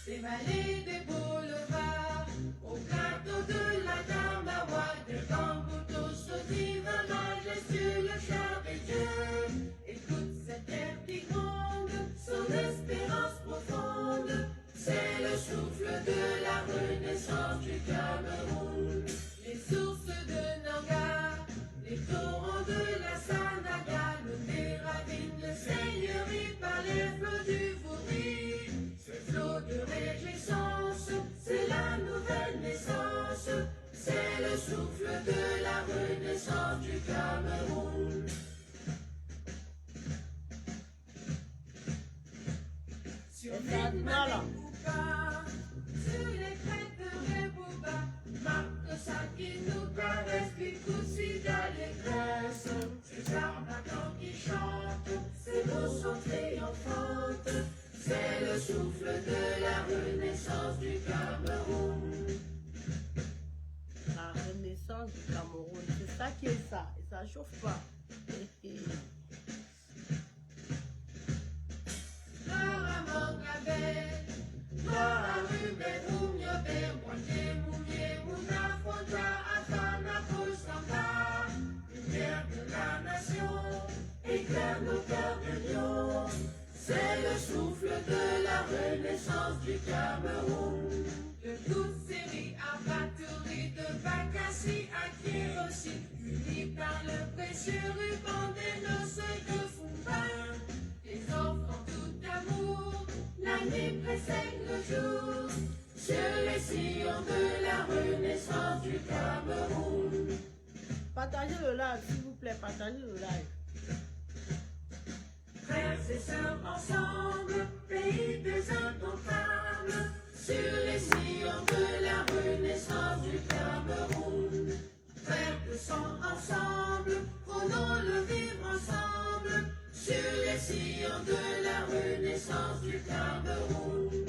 Dévaler des boulevards, au plateau de la Damawa, des bambous sautivent majestueux le char des dieux. Écoute cette terre qui gronde, son espérance profonde, c'est le souffle de la renaissance du Cameroun. Les sources de Nanga, les torrents de la Sanaga, le Méravine, le Seigneurie par les flots du Vouri. Ces flots de réjouissance, c'est la nouvelle naissance, c'est le souffle de la renaissance du Cameroun. Sur les Malékouka, sur les crêtes de Rebouba, marque ça qui nous caresse, Pikoussi d'allégresse. Ces armatants qui chantent, ces mots sont triomphantes, c'est le souffle de la renaissance du Cameroun. La renaissance du Cameroun, c'est ça qui est ça, et ça chauffe pas. Éclaire nos cœurs de lion, c'est le souffle de la renaissance du Cameroun. De toutes séries à batterie, de Bakassi à Kérosi, unis par le précieux ruban des noces de Fumba. Les enfants tout d'amour, la nuit précède le jour, sur les sillons de la renaissance du Cameroun. Partagez le live, s'il vous plaît, partagez le live. Frères et sœurs ensemble, pays des indomptables, sur les sillons de la renaissance du Cameroun. Frères de sang ensemble, prenons le vivre ensemble, sur les sillons de la renaissance du Cameroun.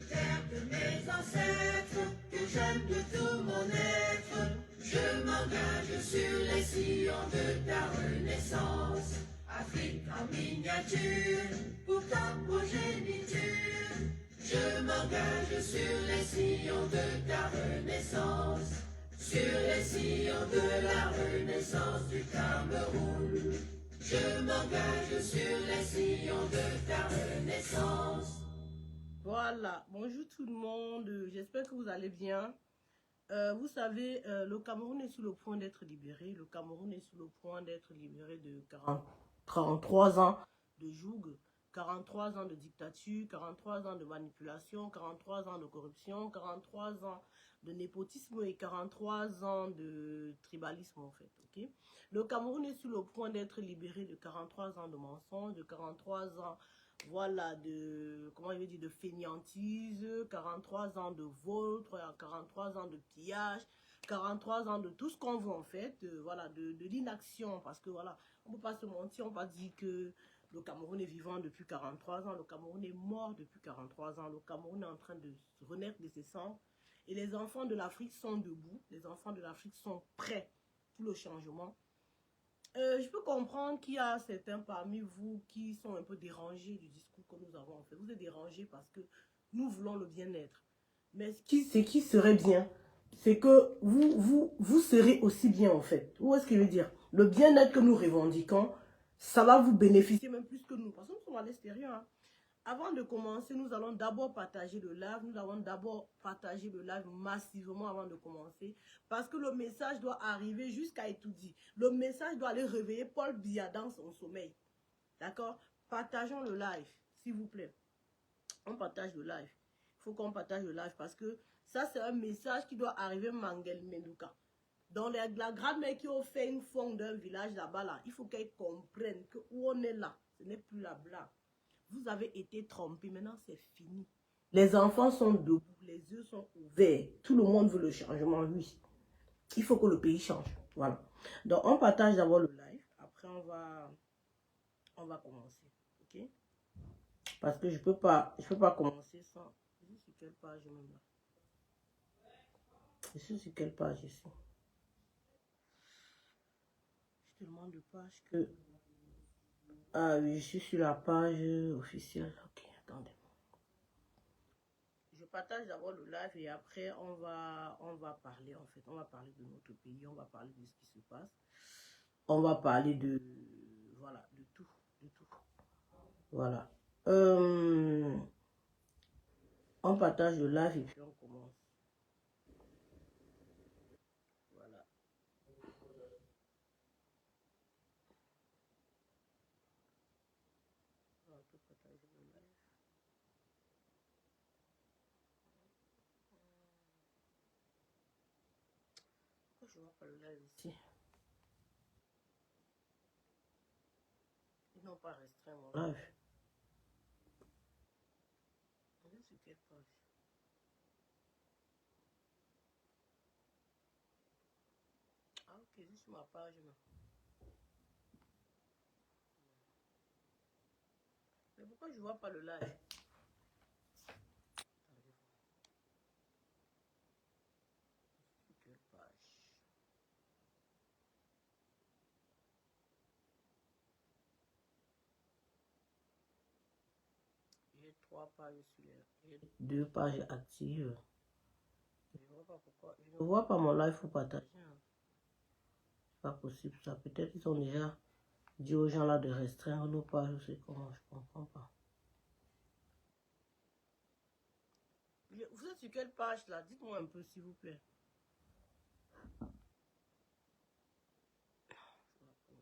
Terre de mes ancêtres, que j'aime de tout mon être, je m'engage sur les sillons de ta renaissance. Afrique en miniature, pour ta progéniture, je m'engage sur les sillons de ta renaissance, sur les sillons de la renaissance du Cameroun. Je m'engage sur les sillons de ta renaissance. Voilà, bonjour tout le monde, j'espère que vous allez bien. Vous savez, le Cameroun est sur le point d'être libéré. Le Cameroun est sur le point d'être libéré de 43 ans de joug, 43 ans de dictature, 43 ans de manipulation, 43 ans de corruption, 43 ans de népotisme et 43 ans de tribalisme en fait. Ok. Le Cameroun est sur le point d'être libéré de 43 ans de mensonges, de 43 ans voilà, de, comment je vais dire, de fainéantise, 43 ans de vol, 43 ans de pillage, 43 ans de tout ce qu'on veut en fait, voilà, de l'inaction, parce que voilà, on ne peut pas se mentir, on ne peut pas dire que le Cameroun est vivant depuis 43 ans, le Cameroun est mort depuis 43 ans, le Cameroun est en train de renaître de ses cendres, et les enfants de l'Afrique sont debout, les enfants de l'Afrique sont prêts pour le changement. Je peux comprendre qu'il y a certains parmi vous qui sont un peu dérangés du discours que nous avons fait. Vous êtes dérangés parce que nous voulons le bien-être. Mais ce qui serait bien, c'est que vous serez aussi bien en fait. Où est-ce que je veux dire? Le bien-être que nous revendiquons, ça va vous bénéficier même plus que nous. Parce que nous sommes à l'extérieur. Hein. Avant de commencer, nous allons d'abord partager le live. Nous allons d'abord partager le live massivement avant de commencer. Parce que le message doit arriver jusqu'à Etoudi. Le message doit aller réveiller Paul Biya dans son sommeil. D'accord? Partageons le live, s'il vous plaît. On partage le live. Il faut qu'on partage le live parce que ça, c'est un message qui doit arriver Mangel Menduka. Dans la grand-mère qui a fait une fonte d'un village là-bas, là, il faut qu'elle comprenne que où on est là, ce n'est plus la blague. Vous avez été trompés, maintenant c'est fini. Les enfants sont debout, les yeux sont ouverts. Tout le monde veut le changement, oui. Il faut que le pays change. Voilà. Donc on partage d'abord le live. Après on va commencer. Ok? Parce que je peux pas commencer sans. Je suis sur quelle page même là? Je suis sur quelle page ici? Je te demande de page que. Ah oui, je suis sur la page officielle. Ok, attendez. Je partage d'abord le live et après on va parler en fait. On va parler de notre pays, on va parler de ce qui se passe. On va parler de, voilà, de tout, de tout. Voilà. On partage le live et puis on commence. Voilà. On peut partager le live. Pourquoi je vois pas le live ici? Ils n'ont pas restreint mon live. On est sur quelle page? Ah ok, c'est sur ma page. Mais pourquoi je vois pas le live? Attendez. Sur quelle page? J'ai 3 pages sur les... J'ai 2 pages actives. Je ne vois pas pourquoi. Je ne vois pas mon live pour partager. Hein. C'est pas possible ça. Peut-être qu'ils ont déjà dit aux gens là de restreindre nos pages. Je sais comment, je comprends pas. Vous êtes sur quelle page là? Dites-moi un peu s'il vous plaît.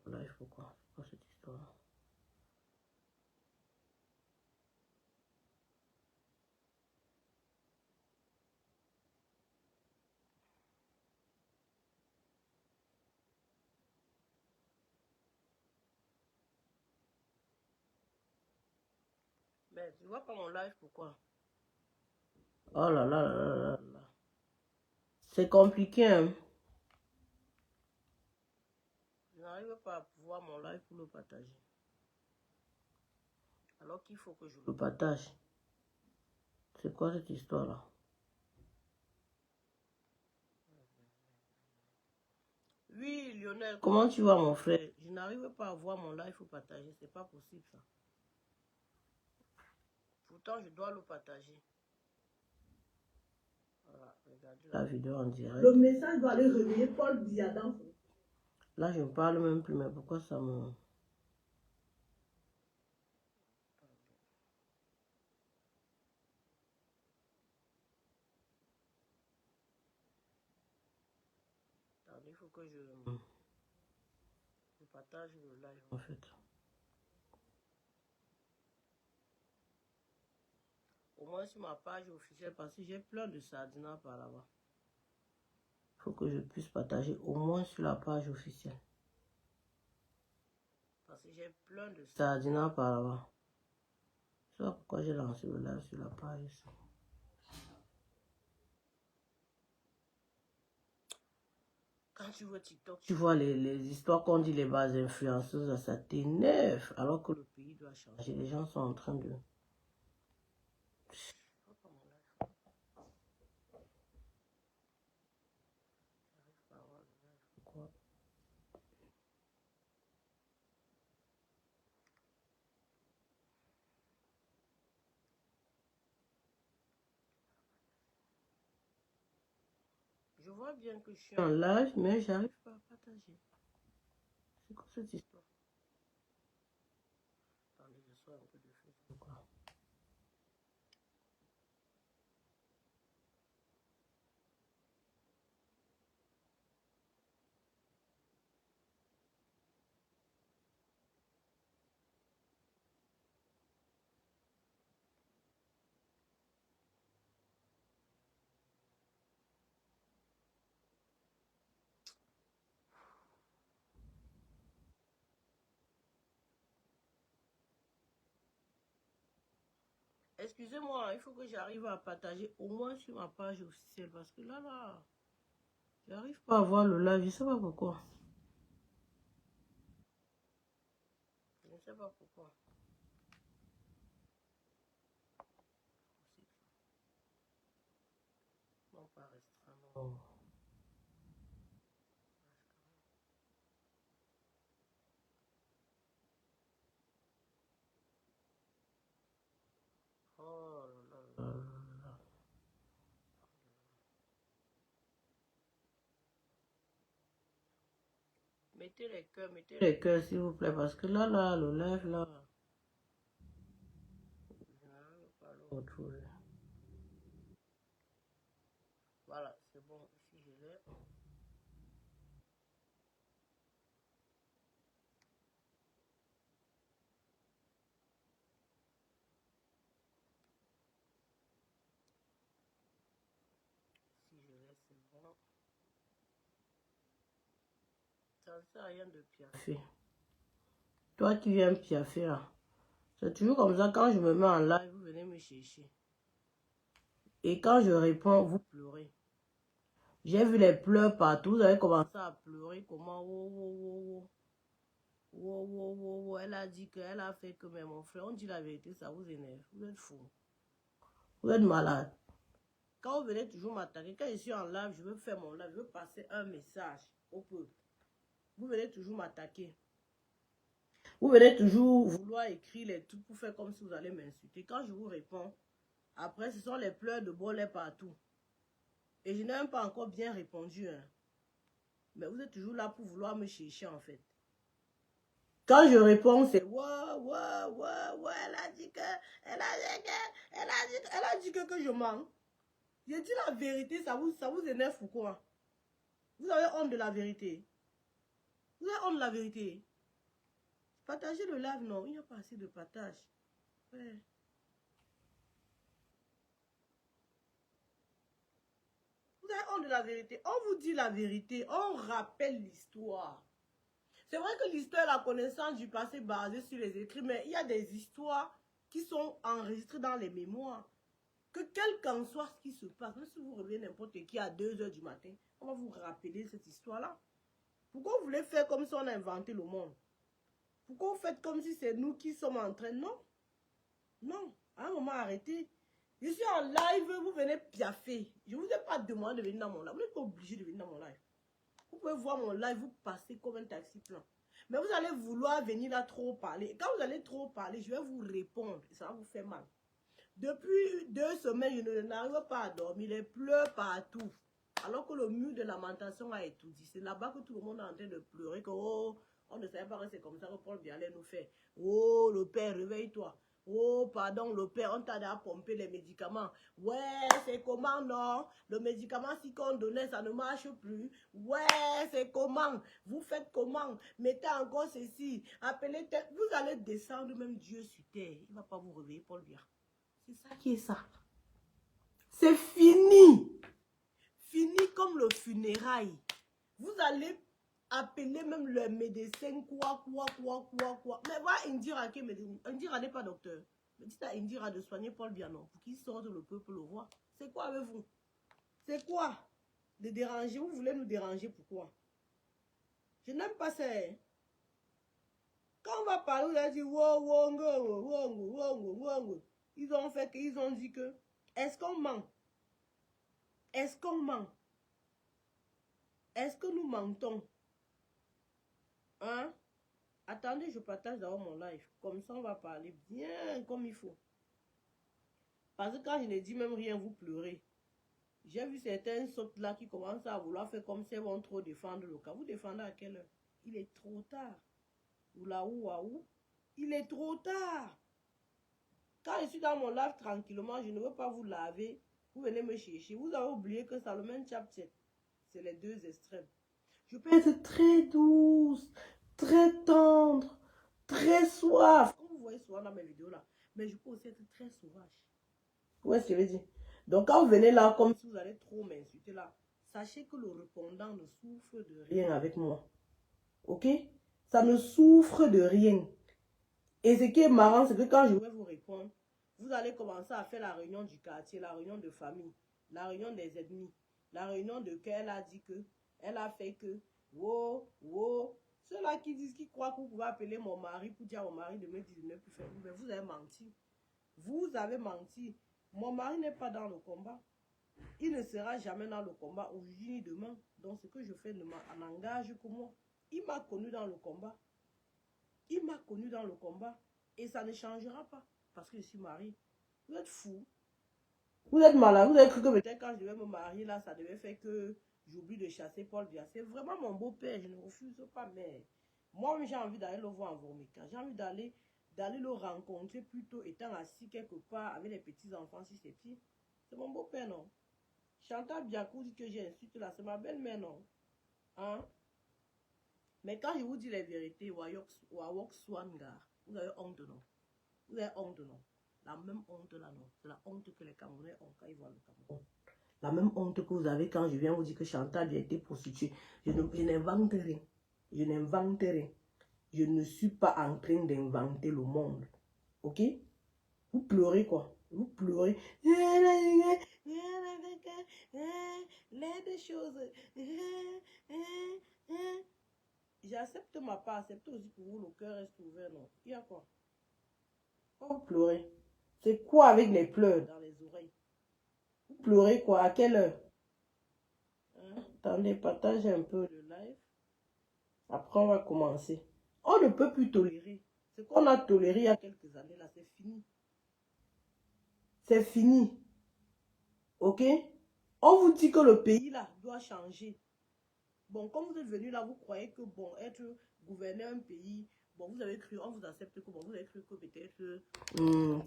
Live pourquoi? C'est quoi cette histoire? Mais tu vois pas mon live pourquoi? Oh là là là là là là. C'est compliqué hein. Je n'arrive pas à voir mon live pour le partager. Alors qu'il faut que je le partage. C'est quoi cette histoire là? Oui, Lionel, comment tu vas mon frère? Je n'arrive pas à voir mon live pour partager, c'est pas possible ça. Pourtant, je dois le partager. Voilà, regardez la vidéo en direct. Le message doit aller réveiller Paul Diadam. Là, je ne parle même plus, mais pourquoi ça me... Attendez, il faut que je partage le live en fait. Au moins sur ma page officielle, parce que j'ai plein de sardinas par là-bas. Il faut que je puisse partager au moins sur la page officielle. Parce que j'ai plein de sardinas par là-bas. Je sais pas pourquoi j'ai lancé le live sur la page ici. Quand tu vois TikTok, tu vois les histoires qu'on dit les bases influenceuses, ça t'énerve. Alors que le pays doit changer. Les gens sont en train de... Pourquoi? Je vois bien que je suis en live, mais j'arrive pas à partager. C'est quoi cette histoire? Attendez, je sors un peu de Facebook. Excusez-moi, il faut que j'arrive à partager au moins sur ma page officielle. Parce que là, j'arrive pas à voir le live. Je sais pas pourquoi. Je ne sais pas pourquoi. Non, pas restreint, non. Oh là là là là là. Mettez les cœurs, s'il vous plaît, parce que là, le live, là, je n'arrive pas à le retrouver. Voilà, c'est bon, ici je l'ai. Ici je l'ai, c'est bon. Ça ne sert à rien de piaffer. Toi qui viens piaffer, là. C'est toujours comme ça, quand je me mets en live, vous venez me chercher. Et quand je réponds, vous pleurez. J'ai vu les pleurs partout. Vous avez commencé à pleurer. Comment? Elle a dit qu'elle a fait que, mais mon frère, on dit la vérité, ça vous énerve. Vous êtes fou. Vous êtes malade. Quand vous venez toujours m'attaquer, quand je suis en live, je veux faire mon live, je veux passer un message au peuple. Vous venez toujours m'attaquer. Vous venez toujours vouloir écrire les trucs pour faire comme si vous allez m'insulter. Quand je vous réponds, après, ce sont les pleurs de bolet partout. Et je n'ai même pas encore bien répondu. Hein. Mais vous êtes toujours là pour vouloir me chercher, en fait. Quand je réponds, c'est ouais, elle a dit que, elle a dit que je mens. J'ai dit la vérité, ça vous énerve ou quoi? Vous avez honte de la vérité. Vous avez honte de la vérité. Partagez le live, non, il n'y a pas assez de partage. Ouais. Vous avez honte de la vérité. On vous dit la vérité, on rappelle l'histoire. C'est vrai que l'histoire est la connaissance du passé basée sur les écrits, mais il y a des histoires qui sont enregistrées dans les mémoires. Que quel qu'en soit ce qui se passe, même si vous revenez n'importe qui à 2 h du matin, on va vous rappeler cette histoire-là. Pourquoi vous voulez faire comme si on a inventé le monde? Pourquoi vous faites comme si c'est nous qui sommes en train? Non. Non. À un moment, arrêtez. Je suis en live, vous venez piaffer. Je ne vous ai pas demandé de venir dans mon live. Vous n'êtes pas obligé de venir dans mon live. Vous pouvez voir mon live, vous passez comme un taxi plein. Mais vous allez vouloir venir là trop parler. Quand vous allez trop parler, je vais vous répondre. Ça va vous faire mal. Depuis 2 semaines, je n'arrive pas à dormir. Les pleurs partout. Alors que le mur de lamentation a étourdi. C'est là-bas que tout le monde est en train de pleurer. Que, oh, on ne savait pas que c'est comme ça que Paul Bialet nous fait. Oh, le père, réveille-toi. Oh, pardon, le père, on t'a déjà pompé les médicaments. Ouais, c'est comment, non? Le médicament, si qu'on donnait, ça ne marche plus. Ouais, c'est comment? Vous faites comment? Mettez encore ceci. Appelez tel. Vous allez descendre même Dieu sur terre. Il ne va pas vous réveiller, Paul Bialet. C'est ça qui est ça. C'est fini. Fini comme le funérail. Vous allez appeler même le médecin, quoi. Mais voilà, Indira, Indira n'est pas docteur. Mais dites à Indira de soigner Paul Bianon pour qu'il sorte, le peuple le voit. C'est quoi avec vous? C'est quoi? De déranger? Vous voulez nous déranger, pourquoi? Je n'aime pas ça. Quand on va parler, on a dit ils ont fait que, ils ont dit que, est-ce qu'on ment? Est-ce qu'on ment? Est-ce que nous mentons? Hein? Attendez, je partage d'abord mon live. Comme ça, on va parler bien comme il faut. Parce que quand je ne dis même rien, vous pleurez. J'ai vu certains sautes là qui commencent à vouloir faire comme si elles vont trop défendre le cas. Vous défendez à quelle heure? Il est trop tard. Ou là où? Il est trop tard. Quand je suis dans mon live tranquillement, je ne veux pas vous laver. Vous venez me chercher. Vous avez oublié que Salomon Chapchet, c'est les deux extrêmes. Je peux être très douce, très tendre, très suave. Comme vous voyez souvent dans mes vidéos là. Mais je peux aussi être très sauvage. Vous voyez ce que je veux dire? Donc quand vous venez là, comme si vous allez trop m'insulter là, sachez que le répondant ne souffre de rien avec moi. Ok? Ça ne souffre de rien. Et ce qui est marrant, c'est que quand je vais vous répondre, vous allez commencer à faire la réunion du quartier, la réunion de famille, la réunion des ennemis, la réunion de qu'elle a dit que, elle a fait que, ceux-là qui croient que vous pouvez appeler mon mari pour dire à mon mari de me dire de ne plus faire, mais vous avez menti. Vous avez menti. Mon mari n'est pas dans le combat. Il ne sera jamais dans le combat aujourd'hui ni demain. Donc ce que je fais ne m'engage que moi. Il m'a connu dans le combat. Il m'a connu dans le combat. Et ça ne changera pas. Parce que je suis mariée. Vous êtes fous. Vous êtes malade. Vous avez cru que peut-être quand je devais me marier, là, ça devait faire que j'oublie de chasser Paul Biya. C'est vraiment mon beau-père, je ne refuse pas, mais moi, j'ai envie d'aller le voir en Vormika. J'ai envie d'aller le rencontrer plutôt étant assis quelque part avec les petits-enfants si c'est petit. C'est mon beau-père, non? Chantal Biakou dit que j'ai insulté là, c'est ma belle-mère, non? Hein? Mais quand je vous dis les vérités, Wawok Swangar, vous avez honte, non? Vous avez honte, non? La même honte là, non? C'est la honte que les Camerounais ont quand ils voient le Cameroun. La même honte que vous avez quand je viens vous dire que Chantal a été prostituée. Je n'invente rien. Je n'invente rien. Je ne suis pas en train d'inventer le monde. Ok? Vous pleurez quoi? Vous pleurez. Les deux choses. J'accepte ma part. Accepte aussi pour vous. Le cœur reste ouvert. Non? Il y a quoi? Vous pleurez. C'est quoi avec les pleurs dans les oreilles? Vous pleurez quoi? À quelle heure? Hein? Attendez, partagez un peu le live. Après, on va commencer. On ne peut plus tolérer. Ce qu'on a toléré il y a quelques années, là, c'est fini. C'est fini. Ok? On vous dit que le pays, là, doit changer. Bon, comme vous êtes venu là, vous croyez que, bon, être gouverner un pays, bon, vous avez cru, on vous accepte que, bon, vous avez cru que peut-être,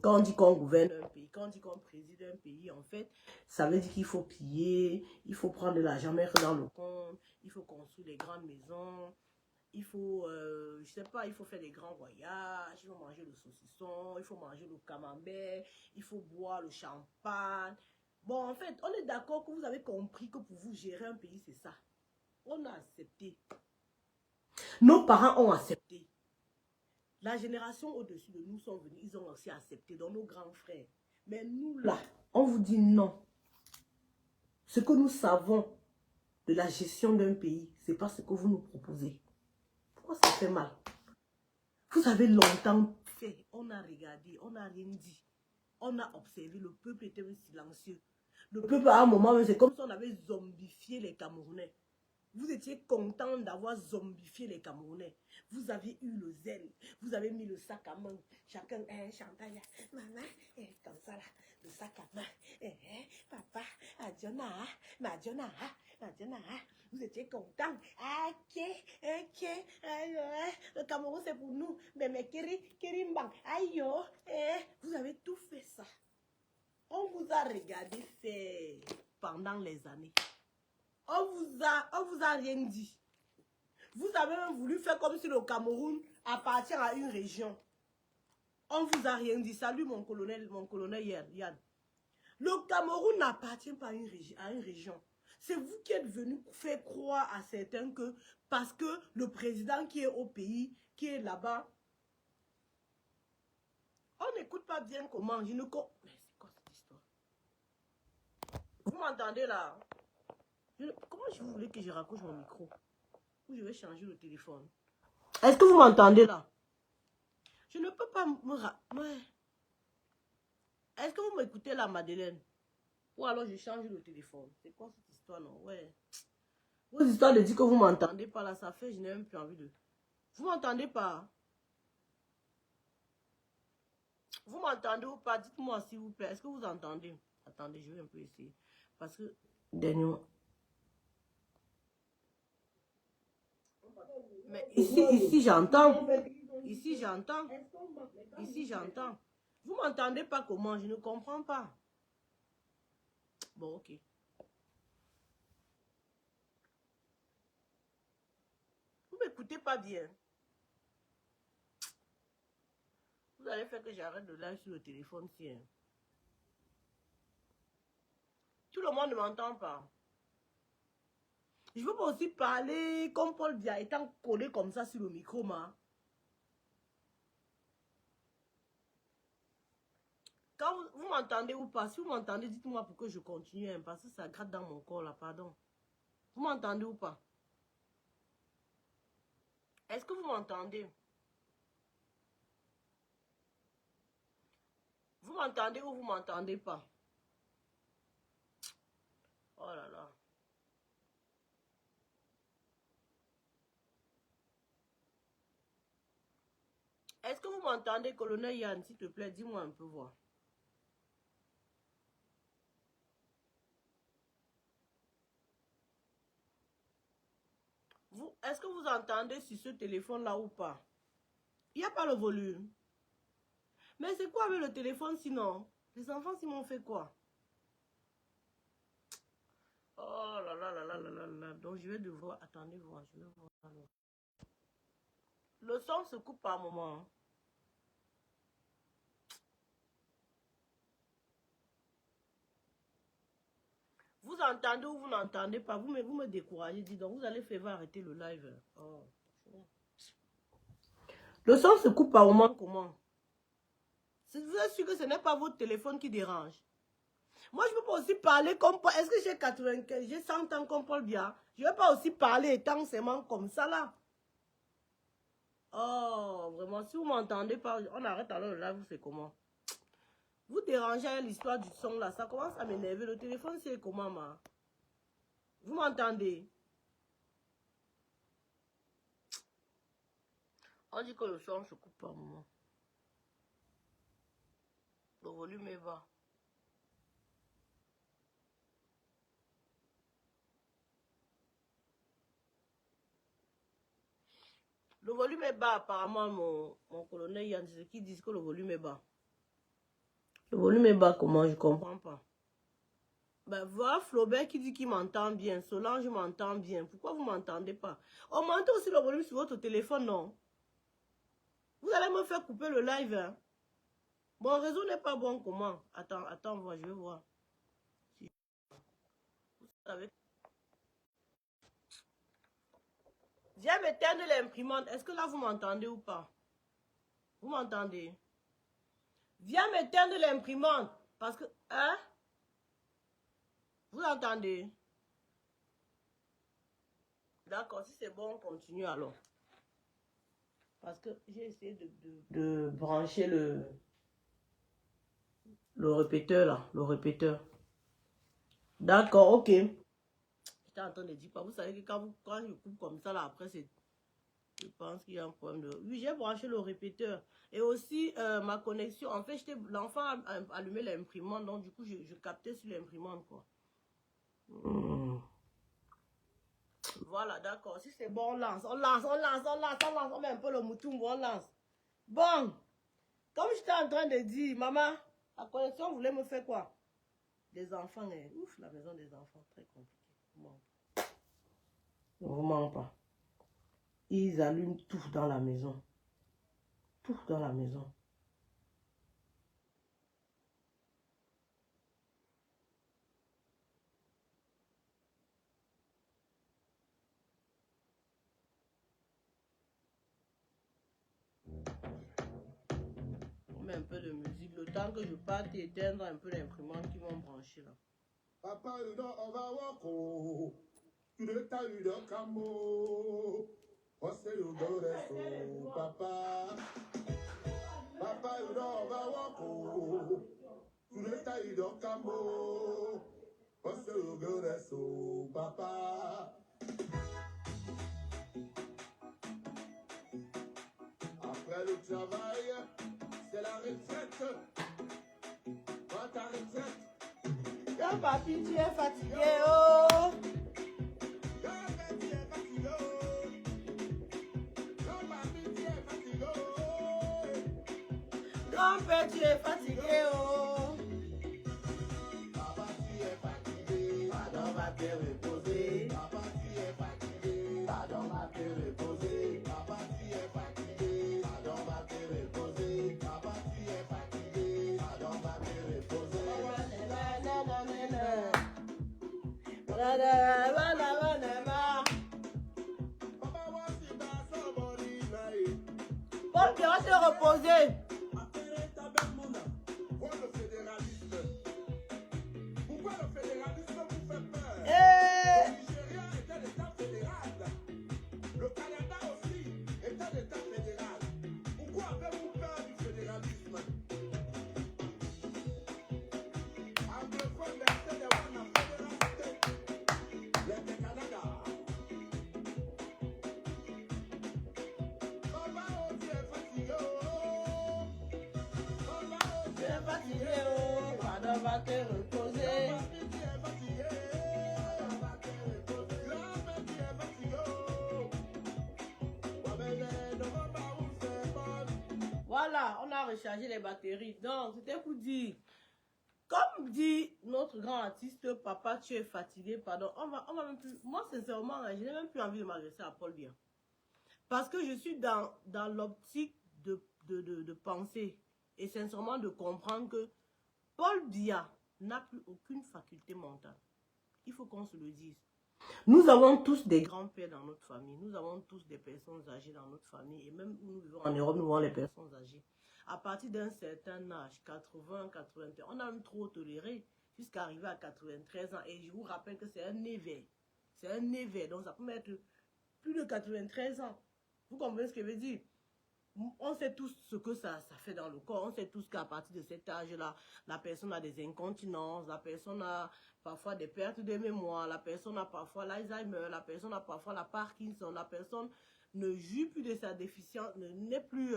quand on dit qu'on gouverne un pays, quand on dit qu'on préside un pays, en fait, ça veut dire qu'il faut piller, il faut prendre de l'argent, mettre dans le compte, il faut construire des grandes maisons, il faut, je sais pas, il faut faire des grands voyages, il faut manger le saucisson, il faut manger le camembert, il faut boire le champagne. Bon, en fait, on est d'accord que vous avez compris que pour vous gérer un pays, c'est ça. On a accepté. Nos parents ont accepté. La génération au-dessus de nous sont venus, ils ont aussi accepté, dans nos grands frères. Mais nous, là, on vous dit non. Ce que nous savons de la gestion d'un pays, c'est pas ce que vous nous proposez. Pourquoi ça fait mal? Vous avez longtemps fait, on a regardé, on n'a rien dit. On a observé, le peuple était silencieux. Le peuple, à un moment, c'est comme si on avait zombifié les Camerounais. Vous étiez content d'avoir zombifié les Camerounais. Vous avez eu le zèle. Vous avez mis le sac à main. Chacun, Chantal, maman, comme ça là, le sac à main. Papa, Adjona, Madjona, Madjona. Vous étiez content. Ok. Le Cameroun, c'est pour nous. Mais Kirimbang, aïe, vous avez tout fait ça. On vous a regardé faire pendant les années. On vous a rien dit. Vous avez même voulu faire comme si le Cameroun appartient à une région. On vous a rien dit. Salut mon colonel Yann. Le Cameroun n'appartient pas à une région. C'est vous qui êtes venu faire croire à certains que parce que le président qui est au pays, qui est là-bas, on n'écoute pas bien comment. Je ne comprends. Mais c'est quoi cette histoire? Vous m'entendez là? Comment je voulais que je raccroche mon micro? Ou je vais changer le téléphone. Est-ce que vous m'entendez là? Je ne peux pas me... Est-ce que vous m'écoutez là, Madeleine? Ou alors je change le téléphone. C'est quoi cette histoire, non? Ouais. Vos histoires de dire que vous m'entendez pas là, ça fait, je n'ai même plus envie de... Vous m'entendez pas? Vous m'entendez ou pas? Dites-moi s'il vous plaît. Est-ce que vous entendez? Attendez, je vais un peu essayer. Parce que, dernièrement... Mais ici j'entends. Ici j'entends. Ici j'entends. Vous m'entendez pas comment? Je ne comprends pas. Bon, ok. Vous m'écoutez pas bien. Vous allez faire que j'arrête de live sur le téléphone si. Hein. Tout le monde ne m'entend pas. Je veux pas aussi parler comme Paul Biya étant collé comme ça sur le micro, ma. Quand vous m'entendez ou pas, si vous m'entendez, dites-moi pour que je continue, hein, parce que ça gratte dans mon corps là, pardon. Vous m'entendez ou pas? Est-ce que vous m'entendez? Vous m'entendez ou vous m'entendez pas? Oh là là. Est-ce que vous m'entendez, colonel Yann, s'il te plaît, dis-moi un peu voir. est-ce que vous entendez sur ce téléphone-là ou pas? Il n'y a pas le volume. Mais c'est quoi avec le téléphone sinon? Les enfants, ils m'ont fait quoi? Oh là là là là là là là. Donc je vais devoir... Attendez voir, je vais voir. Le son se coupe par moment. Vous entendez ou vous n'entendez pas? Vous me découragez. Dis donc, vous allez faire arrêter le live. Oh. Le son se coupe par moment comment? Vous êtes sûr que ce n'est pas votre téléphone qui dérange? Moi, je ne peux pas aussi parler comme... Est-ce que j'ai 95, j'ai 100 ans comme Paul Biya? Je ne vais pas aussi parler étant seulement comme ça là. Oh, vraiment, si vous ne m'entendez pas, on arrête alors le live, c'est comment? Vous dérangez à l'histoire du son là, ça commence à m'énerver. Le téléphone, c'est comment, ma? Vous m'entendez? On dit que le son se coupe par moment. Le volume est bas. Le volume est bas, apparemment, mon colonel Yann, c'est qui dit que le volume est bas. Le volume est bas, comment? Je comprends pas. Ben, voilà Flaubert qui dit qu'il m'entend bien. Solange m'entend bien. Pourquoi vous m'entendez pas? Augmentez aussi le volume sur votre téléphone, non? Vous allez me faire couper le live, hein? Mon réseau n'est pas bon, comment? Attends, voir, je vais voir. Vous savez. Viens m'éteindre l'imprimante. Est-ce que là, vous m'entendez ou pas? Vous m'entendez? Viens m'éteindre l'imprimante. Parce que... Hein? Vous entendez? D'accord, si c'est bon, on continue alors. Parce que j'ai essayé de brancher le répéteur là. Le répéteur. D'accord, ok. J'étais en train de dire, vous savez que quand je coupe comme ça là, après c'est... Je pense qu'il y a un problème de... Oui, j'ai branché le répéteur. Et aussi, ma connexion. En fait, l'enfant a allumé l'imprimante. Donc, du coup, je captais sur l'imprimante, quoi. Voilà, d'accord. Si c'est bon, on lance. On met un peu le mouton, on lance. Bon. Comme j'étais en train de dire, maman, la connexion voulait me faire quoi? Des enfants, hein. Ouf, la maison des enfants, très compliqué. Bon. Vraiment pas. Ils allument tout dans la maison. Tout dans la maison. On met un peu de musique. Le temps que je parte éteindre un peu l'imprimante qui vont brancher là. Papa, on va voir. Tu ne t'as eu de camo. On sait le goresso, papa. Papa, on va voir. Tu ne t'as eu de camo. On sait le goresso, papa. Après le travail, c'est la retraite. Prends ta retraite. Quand papy, tu es fatigué, oh. Grand-père, tu es fatigué, oh. Papa, tu es fatigué. Pardon, va te reposer. Papa, tu es fatigué. Pardon, va te reposer. Papa, tu es fatigué. Pardon, va te reposer. Papa, tu es fatigué. Pardon, va te reposer. Papa, voici ta somebody night. Paul, tu vas te reposer. Vois le fédéralisme. Pourquoi le fédéralisme vous fait peur? Eh. Le Nigeria est un état fédéral. Le Canada aussi est un état fédéral. Pourquoi avez-vous peur du fédéralisme? Anglophone, laissez les one en fédéralité. Les Canada. Papa, on dit est fatigué. Papa, on Tu es fatigué, oh. Pardon, va te reposer. dit est fatigué. Grand-mère, tu es fatigué. Voilà, on a rechargé les batteries. Donc, c'était pour dire, comme dit notre grand artiste, papa, tu es fatigué, pardon, on va même plus, moi, sincèrement, je n'ai même plus envie de m'adresser à Paul Biya. Parce que je suis dans l'optique de penser et sincèrement de comprendre que Paul Biya n'a plus aucune faculté mentale. Il faut qu'on se le dise. Nous avons tous des grands-pères dans notre famille. Nous avons tous des personnes âgées dans notre famille. Et même où nous vivons en Europe, nous avons les personnes âgées. À partir d'un certain âge, 80, 81, on a même trop toléré jusqu'à arriver à 93 ans. Et je vous rappelle que c'est un éveil. C'est un éveil. Donc ça peut mettre plus de 93 ans. Vous comprenez ce que je veux dire? On sait tous ce que ça fait dans le corps. On sait tous qu'à partir de cet âge-là, la personne a des incontinences, la personne a parfois des pertes de mémoire, la personne a parfois l'Alzheimer, la personne a parfois la Parkinson, la personne ne jouit plus de sa déficience, n'est plus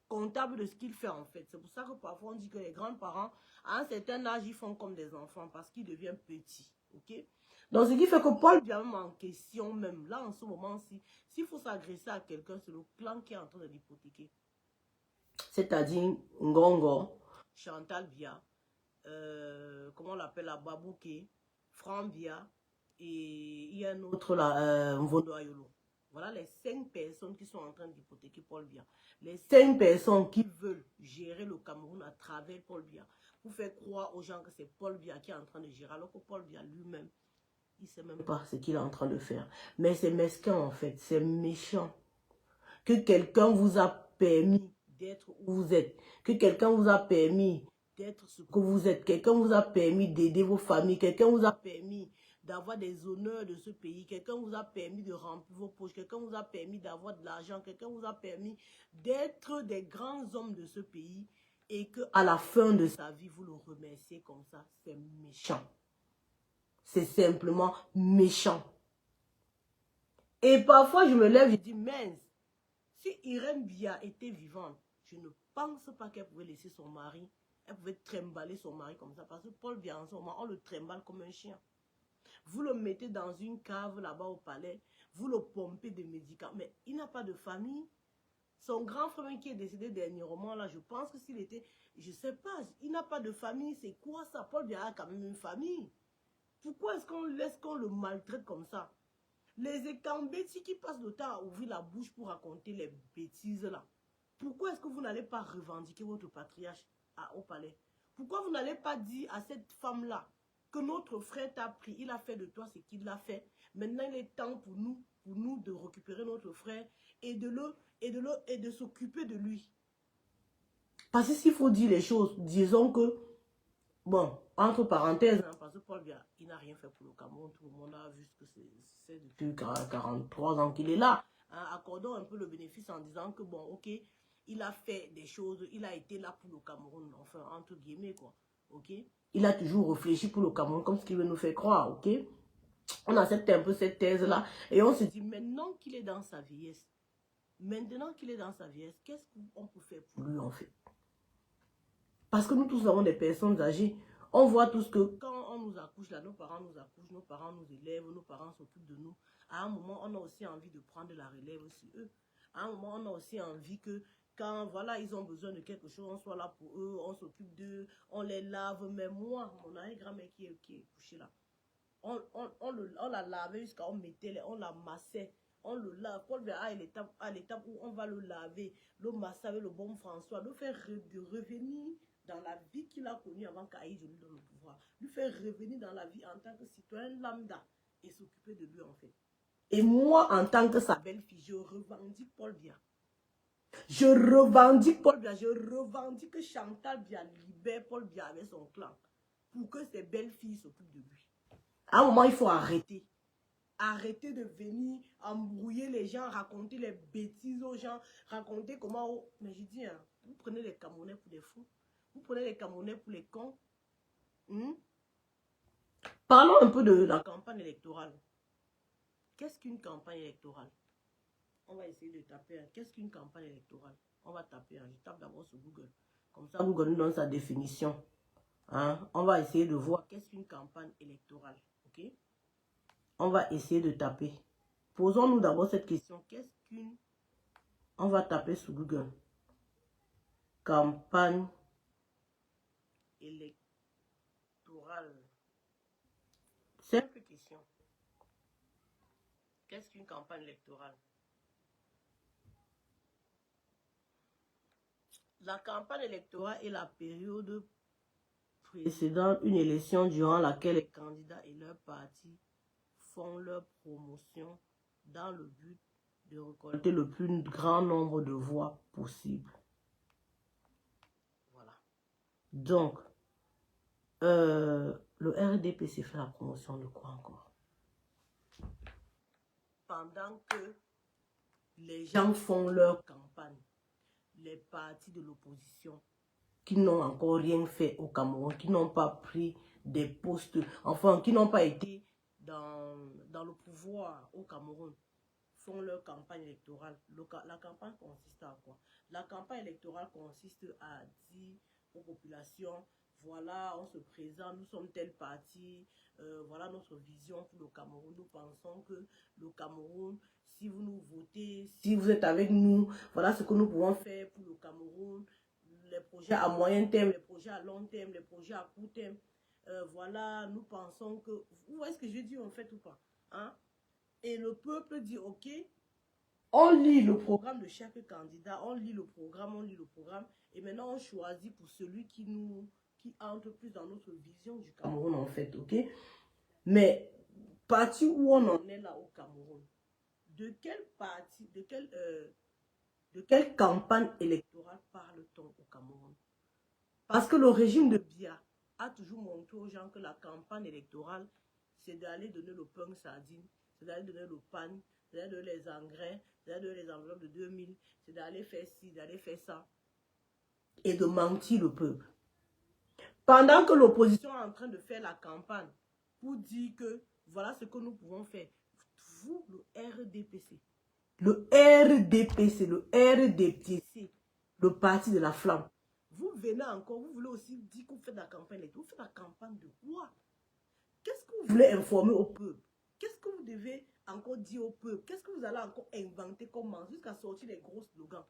comptable de ce qu'il fait en fait. C'est pour ça que parfois on dit que les grands-parents, à un certain âge, ils font comme des enfants parce qu'ils deviennent petits. Ok? Donc, ce qui fait que Paul Biya même en question, même là, en ce moment-ci, s'il faut s'agresser à quelqu'un, c'est le clan qui est en train de l'hypothéquer. C'est-à-dire Ngongo, Chantal Biya, comment on l'appelle, la Babouké, Franck Biya, et il y a un autre là, Mvondo Ayolo. Voilà les 5 personnes qui sont en train d'hypothéquer Paul Biya. Les 5 personnes qui veulent gérer le Cameroun à travers Paul Biya. Pour faire croire aux gens que c'est Paul Biya qui est en train de gérer, alors que Paul Biya lui-même, il ne sait même pas ce qu'il est en train de faire. Mais c'est mesquin en fait, c'est méchant. Que quelqu'un vous a permis d'être où vous êtes. Que quelqu'un vous a permis d'être ce que vous êtes. Quelqu'un vous a permis d'aider vos familles. Quelqu'un vous a permis d'avoir des honneurs de ce pays. Quelqu'un vous a permis de remplir vos poches. Quelqu'un vous a permis d'avoir de l'argent. Quelqu'un vous a permis d'être des grands hommes de ce pays. Et qu'à la fin de sa vie, vous le remerciez comme ça. C'est méchant. C'est simplement méchant. Et parfois, je me lève, je dis, mince, si Irène Biya était vivante, je ne pense pas qu'elle pouvait laisser son mari, elle pouvait trimballer son mari comme ça. Parce que Paul Biya, en ce moment, on le trimballe comme un chien. Vous le mettez dans une cave là-bas au palais, vous le pompez de médicaments. Mais il n'a pas de famille. Son grand frère qui est décédé dernièrement, là, je pense que s'il était, je ne sais pas, il n'a pas de famille. C'est quoi ça? Paul Biya a quand même une famille. Pourquoi est-ce qu'on laisse qu'on le maltraite comme ça? Les écambétis qui passent le temps à ouvrir la bouche pour raconter les bêtises là. Pourquoi est-ce que vous n'allez pas revendiquer votre patriarche au palais? Pourquoi vous n'allez pas dire à cette femme-là que notre frère t'a pris, il a fait de toi ce qu'il a fait. Maintenant, il est temps pour nous de récupérer notre frère et de s'occuper de lui. Parce que s'il faut dire les choses, disons que bon, entre parenthèses, hein, parce que Paul Biya, il n'a rien fait pour le Cameroun. Tout le monde a vu que c'est depuis 43 ans qu'il est là. Hein, accordons un peu le bénéfice en disant que bon, ok, il a fait des choses, il a été là pour le Cameroun, enfin, entre guillemets, quoi. Ok? Il a toujours réfléchi pour le Cameroun comme ce qu'il veut nous faire croire, ok? On accepte un peu cette thèse-là et on se dit, maintenant qu'il est dans sa vieillesse, qu'est-ce qu'on peut faire pour lui, en fait? Parce que nous tous avons des personnes âgées. On voit tous que quand on nous accouche, là, nos parents nous accouchent, nos parents nous élèvent, nos parents s'occupent de nous. À un moment, on a aussi envie de prendre la relève sur eux. À un moment, on a aussi envie que quand voilà, ils ont besoin de quelque chose, on soit là pour eux, on s'occupe d'eux, on les lave. Mais moi, mon arrière-grand-mère qui est couchée là, on la lavait jusqu'à on la massait. On le lave. Paul Biya à l'étape où on va le laver, le masser avec le bon François, le faire revenir dans la vie qu'il a connue avant qu'Aïe lui donne le pouvoir. Lui faire revenir dans la vie en tant que citoyen lambda et s'occuper de lui en fait. Et moi, en tant que sa belle-fille, je revendique Paul Biya. Je revendique Paul Biya. Je revendique que Chantal Biya libère Paul Biya avec son clan pour que ses belles-filles s'occupent de lui. À un moment, il faut arrêter. Arrêtez de venir embrouiller les gens, raconter les bêtises aux gens, raconter comment... Mais je dis, hein, vous prenez les Camerounais pour des fous. Vous prenez les Camerounais pour les cons. Parlons un peu de la campagne électorale. Qu'est-ce qu'une campagne électorale? On va essayer de taper. Hein. Qu'est-ce qu'une campagne électorale? On va taper. Hein. Je tape d'abord sur Google. Comme ça, Google nous donne sa définition. Hein? On va essayer de voir qu'est-ce qu'une campagne électorale. Ok? On va essayer de taper. Posons-nous d'abord cette question. Qu'est-ce qu'une... On va taper sur Google. campagne électorale. Simple question. Qu'est-ce qu'une campagne électorale? La campagne électorale est la période précédant une élection durant laquelle les candidats et leurs partis font leur promotion dans le but de récolter le plus grand nombre de voix possible. Voilà. Donc, le RDPC fait la promotion de quoi encore? Pendant que les gens font leur campagne, les partis de l'opposition qui n'ont encore rien fait au Cameroun, qui n'ont pas pris des postes, enfin, qui n'ont pas été dans le pouvoir au Cameroun, font leur campagne électorale. La campagne consiste à quoi? La campagne électorale consiste à dire aux populations, voilà, on se présente, nous sommes tel parti, voilà notre vision pour le Cameroun. Nous pensons que le Cameroun, si vous nous votez, si vous êtes avec nous, voilà ce que nous pouvons faire pour le Cameroun. Les projets à moyen terme, les projets à long terme, les projets à court terme. Voilà, nous pensons que... Vous voyez ce que je dis en fait ou pas, hein? Et le peuple dit, ok, on lit le programme de chaque candidat, on lit le programme, et maintenant on choisit pour celui qui entre plus dans notre vision du Cameroun en fait, ok? Mais, parti où on en est là au Cameroun, de quel parti, de quelle campagne électorale parle-t-on au Cameroun? Parce que le régime de Biya a toujours montré aux gens que la campagne électorale, c'est d'aller donner le pain sardine, c'est d'aller donner le pan, c'est d'aller donner les engrais, c'est d'aller donner les enveloppes de 2000, c'est d'aller faire ci, d'aller faire ça, et de mentir le peuple. Pendant que l'opposition est en train de faire la campagne pour dire que voilà ce que nous pouvons faire, vous, le RDPC, le RDPC, le parti de la flamme, vous venez encore, vous voulez aussi dire que vous faites la campagne électorale. Vous faites la campagne de quoi? Qu'est-ce que vous voulez informer au peuple? Qu'est-ce que vous devez encore dire au peuple? Qu'est-ce que vous allez encore inventer comme mensonge jusqu'à sortir les gros slogans?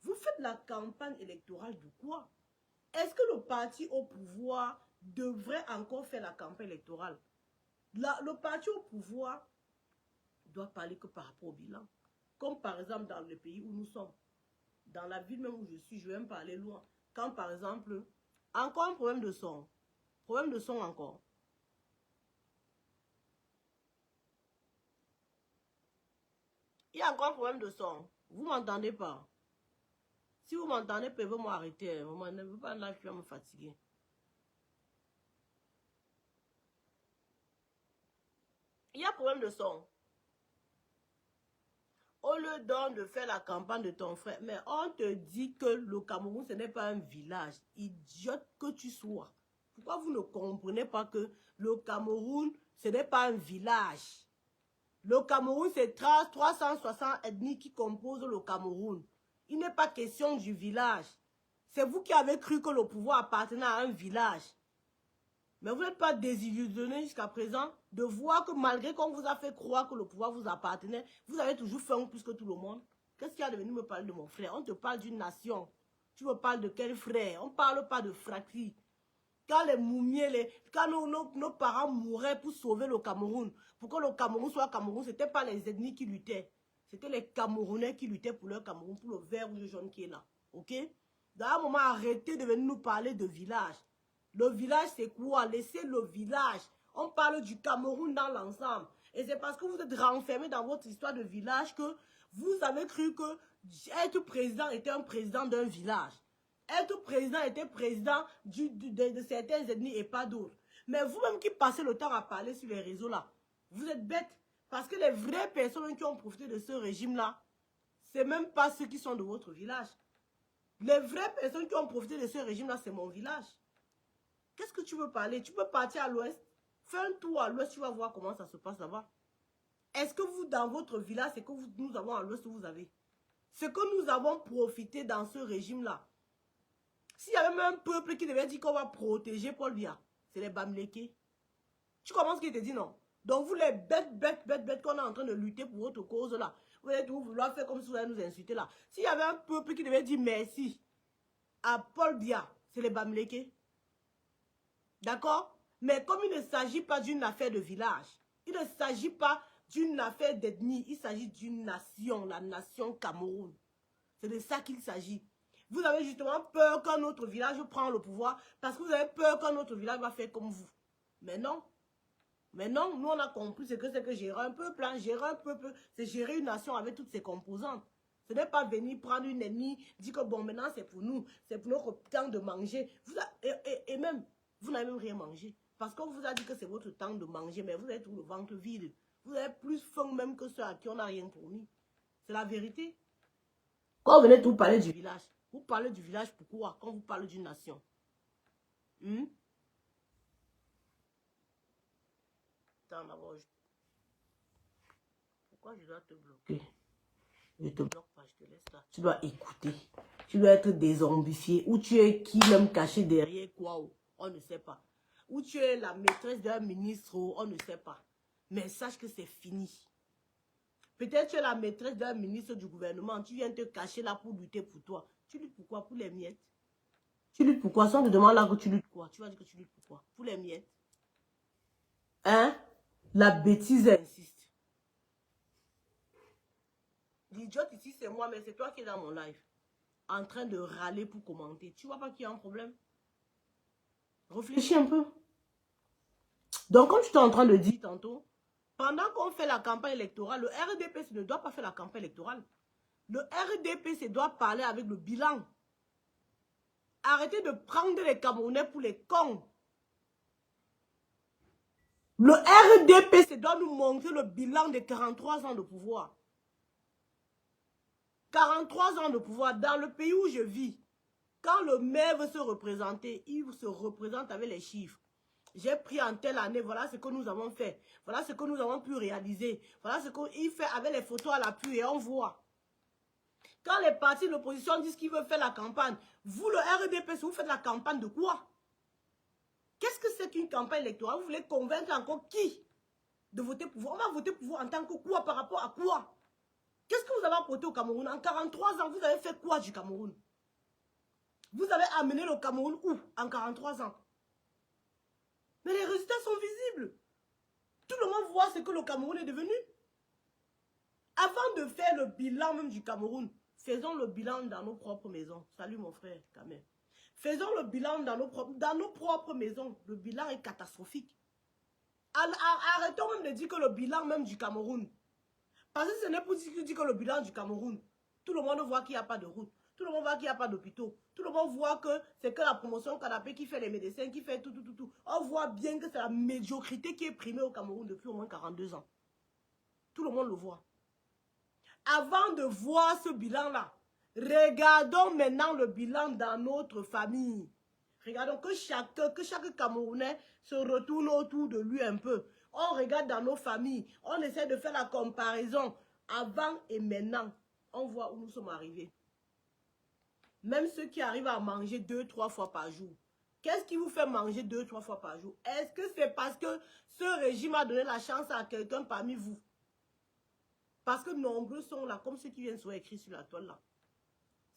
Vous faites la campagne électorale de quoi? Est-ce que le parti au pouvoir devrait encore faire la campagne électorale? Le parti au pouvoir doit parler que par rapport au bilan. Comme par exemple dans le pays où nous sommes. Dans la ville même où je suis, je vais me parler loin. Quand par exemple, encore un problème de son. Problème de son encore. Il y a encore un problème de son. Vous ne m'entendez pas? Si vous m'entendez, pouvez-vous arrêter. Vous ne veux pas là, je vais me fatiguer. Il y a un problème de son. Au lieu donc de faire la campagne de ton frère, mais on te dit que le Cameroun, ce n'est pas un village. Idiote que tu sois. Pourquoi vous ne comprenez pas que le Cameroun, ce n'est pas un village? Le Cameroun, c'est 360 ethnies qui composent le Cameroun. Il n'est pas question du village. C'est vous qui avez cru que le pouvoir appartenait à un village. Mais vous n'êtes pas désillusionné jusqu'à présent de voir que malgré qu'on vous a fait croire que le pouvoir vous appartenait, vous avez toujours faim plus que tout le monde. Qu'est-ce qui a devenu me parler de mon frère? On te parle d'une nation. Tu me parles de quel frère? On ne parle pas de fratrie. Quand les moumiers, quand nos parents mouraient pour sauver le Cameroun, pour que le Cameroun soit Cameroun, ce n'était pas les ethnies qui luttaient. C'était les Camerounais qui luttaient pour leur Cameroun, pour le vert ou le jaune qui est là. Ok? Dans un moment, arrêtez de venir nous parler de village. Le village, c'est quoi? Laissez le village. On parle du Cameroun dans l'ensemble. Et c'est parce que vous êtes renfermés dans votre histoire de village que vous avez cru que être président était un président d'un village. Être président était président de certaines ethnies et pas d'autres. Mais vous-même qui passez le temps à parler sur les réseaux là, vous êtes bêtes. Parce que les vraies personnes qui ont profité de ce régime-là, ce n'est même pas ceux qui sont de votre village. Les vraies personnes qui ont profité de ce régime-là, c'est mon village. Qu'est-ce que tu veux parler? Tu peux partir à l'ouest. Fais un tour à l'ouest, tu vas voir comment ça se passe là-bas. Est-ce que vous, dans votre village, c'est que nous avons à l'ouest, vous avez? Ce que nous avons profité dans ce régime-là. S'il y avait même un peuple qui devait dire qu'on va protéger Paul Biya, c'est les Bamileke. Tu commences qu'il te dit non. Donc vous les bêtes qu'on est en train de lutter pour votre cause là. Vous allez tout vouloir faire comme si vous allez nous insulter là. S'il y avait un peuple qui devait dire merci à Paul Biya, c'est les Bamileke. D'accord? Mais comme il ne s'agit pas d'une affaire de village, il ne s'agit pas d'une affaire d'ethnie, il s'agit d'une nation, la nation Cameroun. C'est de ça qu'il s'agit. Vous avez justement peur qu'un autre village prenne le pouvoir parce que vous avez peur qu'un autre village va faire comme vous. Mais non. Mais non, nous on a compris ce que c'est que gérer un peuple. Hein. Gérer un peuple, c'est gérer une nation avec toutes ses composantes. Ce n'est pas venir prendre une ethnie, dire que bon, maintenant c'est pour nous, c'est pour notre temps de manger. Et même, vous n'avez même rien mangé. Parce qu'on vous a dit que c'est votre temps de manger, mais vous avez tout le ventre vide. Vous avez plus faim même que ceux à qui on n'a rien fourni. C'est la vérité. Quand vous venez tout parler du village, vous parlez du village pourquoi? Quand vous parlez d'une nation. Attends, d'abord, pourquoi je dois te bloquer? Je te bloque pas, je te laisse là. Tu dois écouter. Tu dois être dézombifié. Ou tu es qui même caché derrière quoi? On ne sait pas. Ou tu es la maîtresse d'un ministre, on ne sait pas. Mais sache que c'est fini. Peut-être tu es la maîtresse d'un ministre du gouvernement. Tu viens te cacher là pour lutter pour toi. Tu luttes pour quoi? Pour les miettes. Tu luttes pour quoi? Si on te demande là que tu luttes quoi? Tu vas dire que tu luttes pour quoi? Pour les miettes. Hein? La bêtise insiste. L'idiote ici, c'est moi, mais c'est toi qui es dans mon live. En train de râler pour commenter. Tu vois pas qu'il y a un problème? Réfléchis un peu. Donc, comme je suis en train de dire tantôt, pendant qu'on fait la campagne électorale, le RDPC ne doit pas faire la campagne électorale. Le RDPC doit parler avec le bilan. Arrêtez de prendre les Camerounais pour les cons. Le RDPC doit nous montrer le bilan de 43 ans de pouvoir. 43 ans de pouvoir dans le pays où je vis. Quand le maire veut se représenter, il se représente avec les chiffres. J'ai pris en telle année, voilà ce que nous avons fait. Voilà ce que nous avons pu réaliser. Voilà ce qu'il fait avec les photos à l'appui et on voit. Quand les partis de l'opposition disent qu'ils veulent faire la campagne, vous, le RDPC, vous faites la campagne de quoi? Qu'est-ce que c'est qu'une campagne électorale? Vous voulez convaincre encore qui de voter pour vous? On va voter pour vous en tant que quoi? Par rapport à quoi? Qu'est-ce que vous avez apporté au Cameroun? En 43 ans, vous avez fait quoi du Cameroun? Vous avez amené le Cameroun où? En 43 ans. Mais les résultats sont visibles. Tout le monde voit ce que le Cameroun est devenu. Avant de faire le bilan même du Cameroun, faisons le bilan dans nos propres maisons. Salut mon frère, Kamel. Faisons le bilan dans nos propres maisons. Le bilan est catastrophique. Arrêtons même de dire que le bilan même du Cameroun. Parce que ce n'est pas dire que le bilan du Cameroun. Tout le monde voit qu'il n'y a pas de route. Tout le monde voit qu'il n'y a pas d'hôpitaux. Tout le monde voit que c'est que la promotion canapé qui fait les médecins, qui fait tout. On voit bien que c'est la médiocrité qui est primée au Cameroun depuis au moins 42 ans. Tout le monde le voit. Avant de voir ce bilan-là, regardons maintenant le bilan dans notre famille. Regardons que chaque Camerounais se retourne autour de lui un peu. On regarde dans nos familles. On essaie de faire la comparaison avant et maintenant. On voit où nous sommes arrivés. Même ceux qui arrivent à manger 2-3 fois par jour. Qu'est-ce qui vous fait manger 2-3 fois par jour? Est-ce que c'est parce que ce régime a donné la chance à quelqu'un parmi vous? Parce que nombreux sont là, comme ceux qui viennent soit écrits sur la toile là.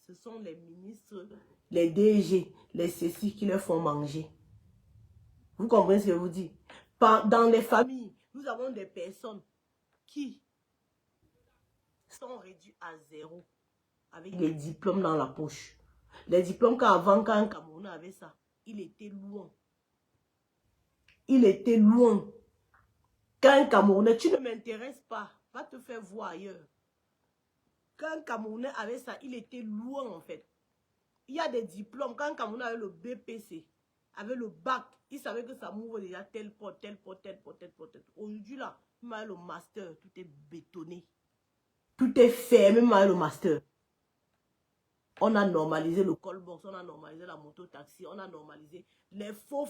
Ce sont les ministres, les DG, les ceci qui leur font manger. Vous comprenez ce que je vous dis? Dans les familles, nous avons des personnes qui sont réduites à zéro avec les diplômes dans la poche. Les diplômes qu'avant, quand un Camerounais avait ça, il était loin. Il était loin. Quand un Camerounais, tu ne m'intéresses pas, va te faire voir ailleurs. Quand un Camerounais avait ça, il était loin en fait. Il y a des diplômes. Quand un Camerounais avait le BPC, avait le bac, il savait que ça m'ouvre déjà tel pote. Aujourd'hui là, même avec le master, tout est bétonné. Tout est fermé, même avec le master. On a normalisé le callbox, on a normalisé la moto-taxi, on a normalisé les faux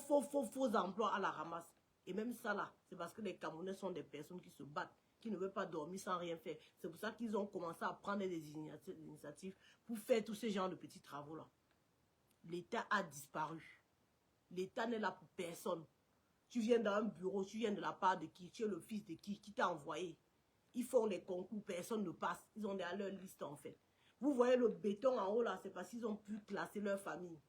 emplois à la ramasse. Et même ça là, c'est parce que les Camerounais sont des personnes qui se battent, qui ne veulent pas dormir sans rien faire. C'est pour ça qu'ils ont commencé à prendre des initiatives pour faire tous ces genres de petits travaux là. L'État a disparu. L'État n'est là pour personne. Tu viens dans un bureau, tu viens de la part de qui? Tu es le fils de qui t'a envoyé? Ils font les concours, personne ne passe. Ils ont à leur liste en fait. Vous voyez le béton en haut là, c'est parce qu'ils ont pu classer leur famille.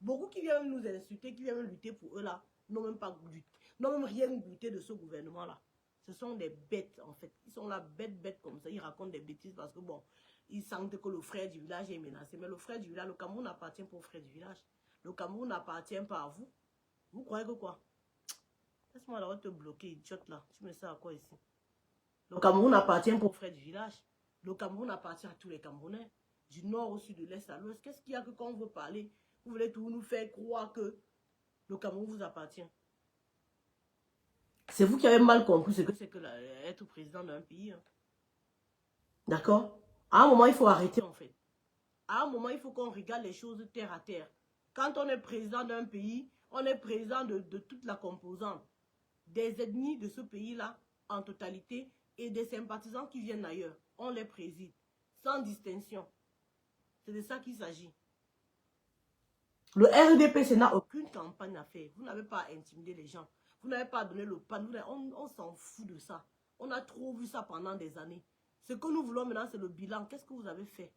Beaucoup qui viennent nous insulter, qui viennent lutter pour eux là, n'ont même pas goûté, n'ont même rien goûté de ce gouvernement là. Ce sont des bêtes en fait. Ils sont là bêtes comme ça. Ils racontent des bêtises parce que bon, ils sentent que le frère du village est menacé. Mais le frère du village, le Cameroun appartient pas au frère du village. Le Cameroun n'appartient pas à vous. Vous croyez que quoi? Laisse-moi là te bloquer, idiote là. Tu me sais à quoi ici? Le Cameroun appartient pas au frère du village. Le Cameroun appartient à tous les Camerounais. Du nord au sud, de l'est à l'ouest. Qu'est-ce qu'il y a que quand on veut parler, vous voulez tout nous faire croire que le Cameroun vous appartient? C'est vous qui avez mal compris ce que c'est que être président d'un pays. Hein. D'accord? À un moment, il faut arrêter en fait. À un moment, il faut qu'on regarde les choses terre à terre. Quand on est président d'un pays, on est président de toute la composante. Des ethnies de ce pays-là en totalité et des sympathisants qui viennent ailleurs. On les préside sans distinction. C'est de ça qu'il s'agit. Le RDPC n'a aucune campagne à faire. Vous n'avez pas à intimider les gens. Vous n'avez pas à donner le pan. On s'en fout de ça. On a trop vu ça pendant des années. Ce que nous voulons maintenant, c'est le bilan. Qu'est-ce que vous avez fait?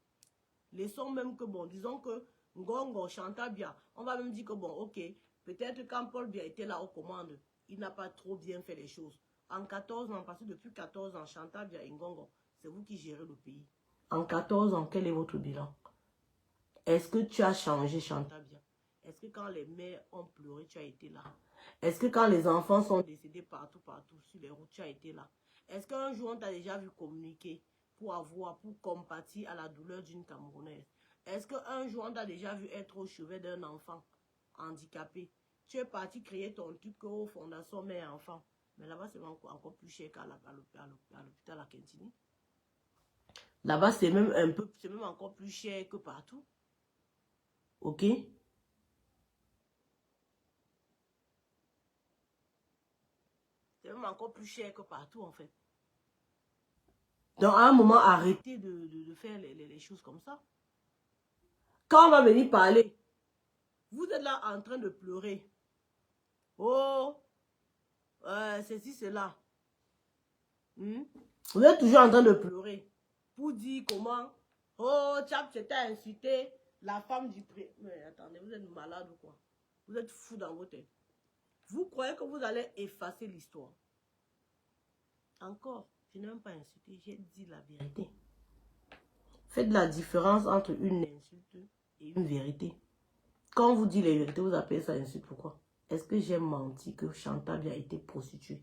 Laissons même que, bon, disons que Ngongo chanta bien. On va même dire que, bon, ok, peut-être quand Paul Biya était là aux commandes, il n'a pas trop bien fait les choses. En 14 ans, parce que depuis 14 ans, Chantal Biya et Ngongo, c'est vous qui gérez le pays. En 14 ans, quel est votre bilan? Est-ce que tu as changé Chantal Biya? Est-ce que quand les mères ont pleuré, tu as été là? Est-ce que quand les enfants sont décédés partout sur les routes, tu as été là? Est-ce qu'un jour, on t'a déjà vu communiquer pour compatir à la douleur d'une Camerounaise? Est-ce qu'un jour, on t'a déjà vu être au chevet d'un enfant handicapé? Tu es parti créer ton truc aux fondations mère-enfant. Mais là-bas, c'est encore plus cher qu'à l'hôpital à Kentini. Là-bas, c'est même encore plus cher que partout. Ok? C'est même encore plus cher que partout, en fait. Donc, à un moment, arrêtez de faire les choses comme ça. Quand on va venir parler, vous êtes là en train de pleurer. Oh, ceci, cela. Vous êtes toujours en train de pleurer. Pour dire comment, oh, Tchap, tu t'es incité, la femme du pré... Mais attendez, vous êtes malade ou quoi? Vous êtes fou dans vos têtes. Vous croyez que vous allez effacer l'histoire? Encore, je n'ai même pas insulté, j'ai dit la vérité. Faites la différence entre une insulte et une vérité. Quand on vous dit les vérités, vous appelez ça insulte. Pourquoi? Est-ce que j'ai menti que Chantal a été prostituée?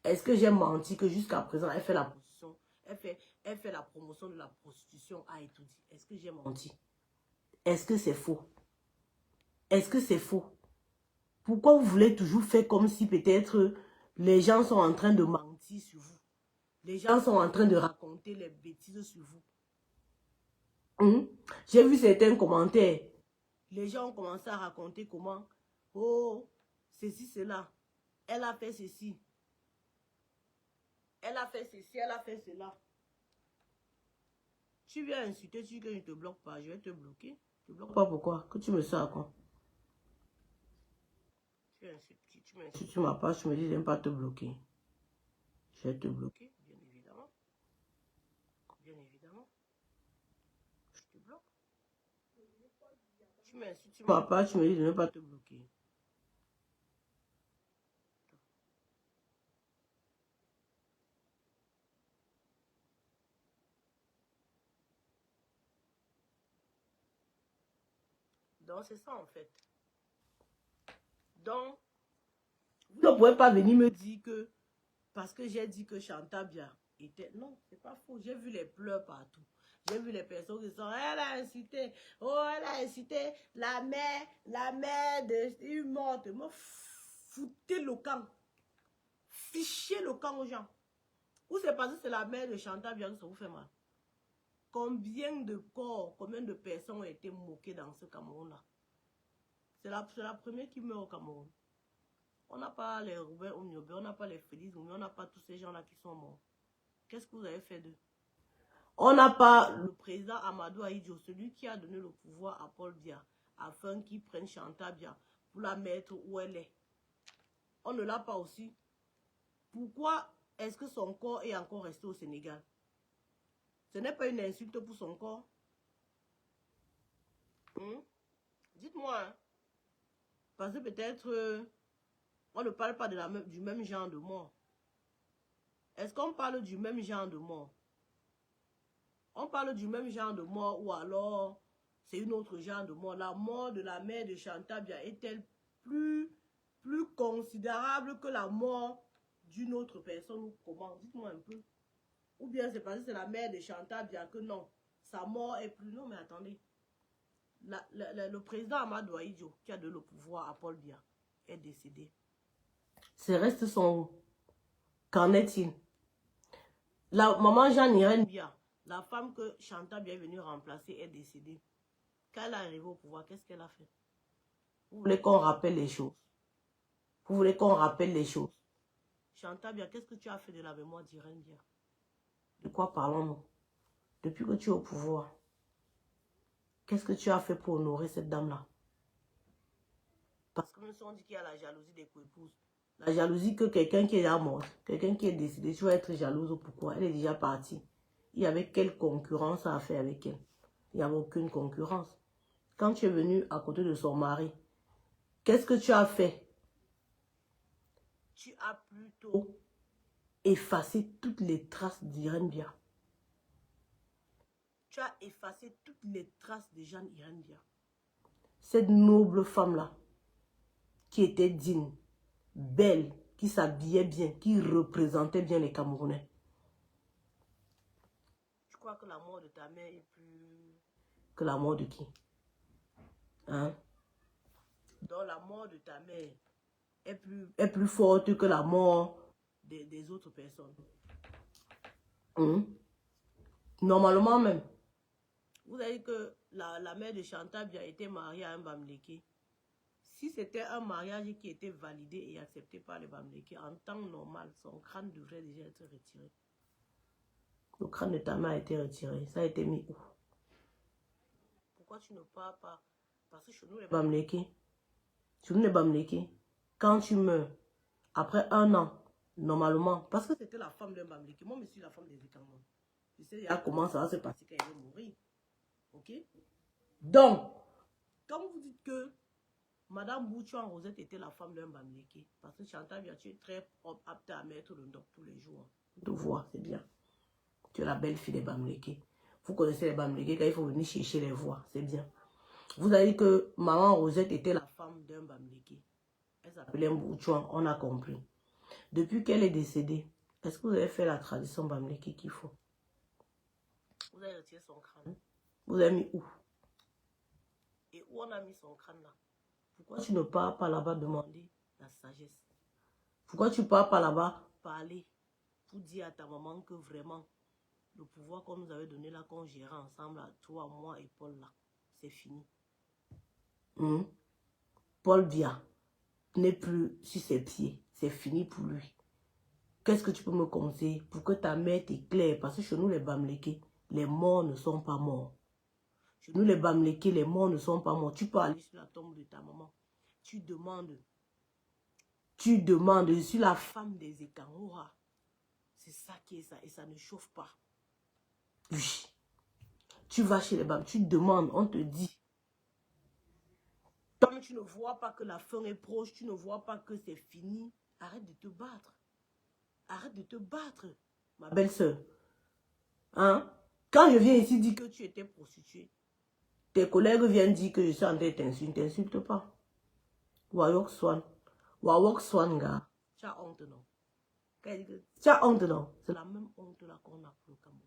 Est-ce que j'ai menti que jusqu'à présent, elle fait la prostitution, elle fait la promotion de la prostitution à Etoudi? Est-ce que j'ai menti? Est-ce que c'est faux? Est-ce que c'est faux? Pourquoi vous voulez toujours faire comme si peut-être les gens sont en train de mentir sur vous? Les gens sont en train de raconter les bêtises sur vous. J'ai vu certains commentaires. Les gens ont commencé à raconter comment, oh, ceci, cela. Elle a fait ceci. Elle a fait ceci, elle a fait cela. Tu viens insulter, tu dis que je ne te bloque pas, je vais te bloquer. Je ne te bloque pas pourquoi? Que tu me sers à quoi? Tu m'insultes sur ma page, tu me dis je n'aime pas te bloquer. Je vais te bloquer, bien évidemment. Bien évidemment. Je te bloque. Tu m'insultes sur ma page, tu me dis je n'aime pas te bloquer. Donc, c'est ça, en fait. Donc, vous ne pouvez pas venir me dire que, parce que j'ai dit que Chantal Biya était... Non, c'est pas faux. J'ai vu les pleurs partout. J'ai vu les personnes qui sont... Elle a incité. Oh, elle a incité la mère de... Une morte. Me foutez le camp. Fichez le camp aux gens. Ou c'est parce que c'est la mère de Chantal Biya que ça vous fait mal. Combien de corps, combien de personnes ont été moquées dans ce Cameroun-là? C'est la première qui meurt au Cameroun. On n'a pas les Robert Oumiobe, on n'a pas les Félix Oumiobe, on n'a pas tous ces gens-là qui sont morts. Qu'est-ce que vous avez fait d'eux? On n'a pas le président Amadou Ahidjo, celui qui a donné le pouvoir à Paul Biya, afin qu'il prenne Chantal Biya pour la mettre où elle est. On ne l'a pas aussi. Pourquoi est-ce que son corps est encore resté au Sénégal? Ce n'est pas une insulte pour son corps. Dites-moi, hein. Parce que peut-être on ne parle pas du même genre de mort. Est-ce qu'on parle du même genre de mort? On parle du même genre de mort ou alors c'est une autre genre de mort. La mort de la mère de Chantabia est-elle plus considérable que la mort d'une autre personne ou comment? Dites-moi un peu. Ou bien c'est parce que c'est la mère de Chantabia que non, sa mort est plus... Non mais attendez. Le président Amadou Ahidjo, qui a donné le pouvoir à Paul Biya, est décédé. Ses restes sont où? Qu'en est-il? La maman Jeanne-Irène Biya, la femme que Chantal Biya est venue remplacer, est décédée. Quand elle est arrivée au pouvoir, qu'est-ce qu'elle a fait? Vous voulez qu'on rappelle les choses? Vous voulez qu'on rappelle les choses? Chantal Biya, qu'est-ce que tu as fait de la mémoire d'Irène Biya? De quoi parlons-nous? Depuis que tu es au pouvoir, qu'est-ce que tu as fait pour honorer cette dame-là? Parce que nous sommes dit qu'il y a la jalousie des co-épouses. La jalousie que quelqu'un qui est déjà mort, quelqu'un qui est décédé, tu vas être jalouse. Pourquoi? Elle est déjà partie. Il y avait quelle concurrence à faire avec elle? Il n'y avait aucune concurrence. Quand tu es venu à côté de son mari, qu'est-ce que tu as fait? Tu as plutôt effacé toutes les traces d'Irène Biya. Tu as effacé toutes les traces de Jeanne-Irène Biya. Cette noble femme-là, qui était digne, belle, qui s'habillait bien, qui représentait bien les Camerounais. Tu crois que la mort de ta mère est plus... que la mort de qui? Hein? Donc la mort de ta mère est plus forte que la mort des autres personnes. Normalement même. Vous avez dit que la mère de Chantal Biya été mariée à un Bamileke. Si c'était un mariage qui était validé et accepté par les Bamileke, en temps normal, son crâne devrait déjà être retiré. Le crâne de ta mère a été retiré. Ça a été mis où? Pourquoi tu ne parles pas? Parce que chez nous, les Bamileke, quand tu meurs, après 1 an, normalement, parce que c'était la femme d'un Bamileke, moi, je suis la femme des Ekangom. Je sais déjà comment ça va se passer quand elle va mourir. Ok? Donc, comme vous dites que Madame Boutchouan Rosette était la femme d'un Bamileke. Parce que Chantal Biya, tu es très apte à mettre le doc tous les jours. De voir, c'est bien. Tu es la belle fille des Bamileke. Vous connaissez les Bamileke, quand il faut venir chercher les voix, c'est bien. Vous avez dit que Maman Rosette était la femme d'un Bamileke. Elle s'appelait Boutchouan, on a compris. Depuis qu'elle est décédée, est-ce que vous avez fait la tradition Bamileke qu'il faut? Vous avez retiré son crâne. Vous avez mis où? Et où on a mis son crâne là? Pourquoi tu ne pars pas là-bas demander la sagesse? Pourquoi tu ne pars pas là-bas parler pour dire à ta maman que vraiment le pouvoir qu'on nous avait donné là, qu'on gérait ensemble, là, toi, moi et Paul là, c'est fini. Paul Biya n'est plus sur ses pieds. C'est fini pour lui. Qu'est-ce que tu peux me conseiller pour que ta mère t'éclaire? Parce que chez nous, les Bamileke, les morts ne sont pas morts. Chez nous, les Bamileke, les morts ne sont pas morts. Tu peux aller sur la tombe de ta maman. Tu demandes, je suis la femme des Ekangora. C'est ça qui est ça. Et ça ne chauffe pas. Oui. Tu vas chez les Bam, tu demandes, on te dit. Comme tu ne vois pas que la fin est proche, tu ne vois pas que c'est fini, arrête de te battre. Arrête de te battre, ma belle-sœur. Hein? Quand je viens ici dire que tu étais prostituée, tes collègues viennent dire que je suis en train de t'insulter. Ne t'insulte pas. Wawok Swan. Wawok Swan, gars. Tu as honte, non? Tu as honte, non? C'est la même honte là qu'on a pour le Cameroun.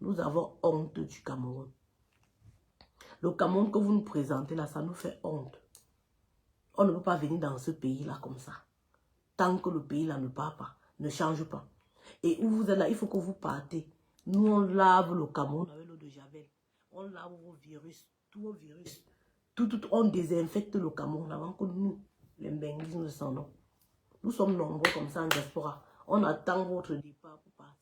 Nous avons honte du Cameroun. Le Cameroun que vous nous présentez là, ça nous fait honte. On ne peut pas venir dans ce pays-là comme ça. Tant que le pays-là ne part pas, ne change pas. Et où vous êtes là, il faut que vous partez. Nous, on lave le Cameroun avec l'eau de Javel. On lave vos virus, tous vos virus. On désinfecte le Cameroun avant que nous, les Benguis, nous descendons. Nous sommes nombreux comme ça en diaspora. On attend votre départ pour partir.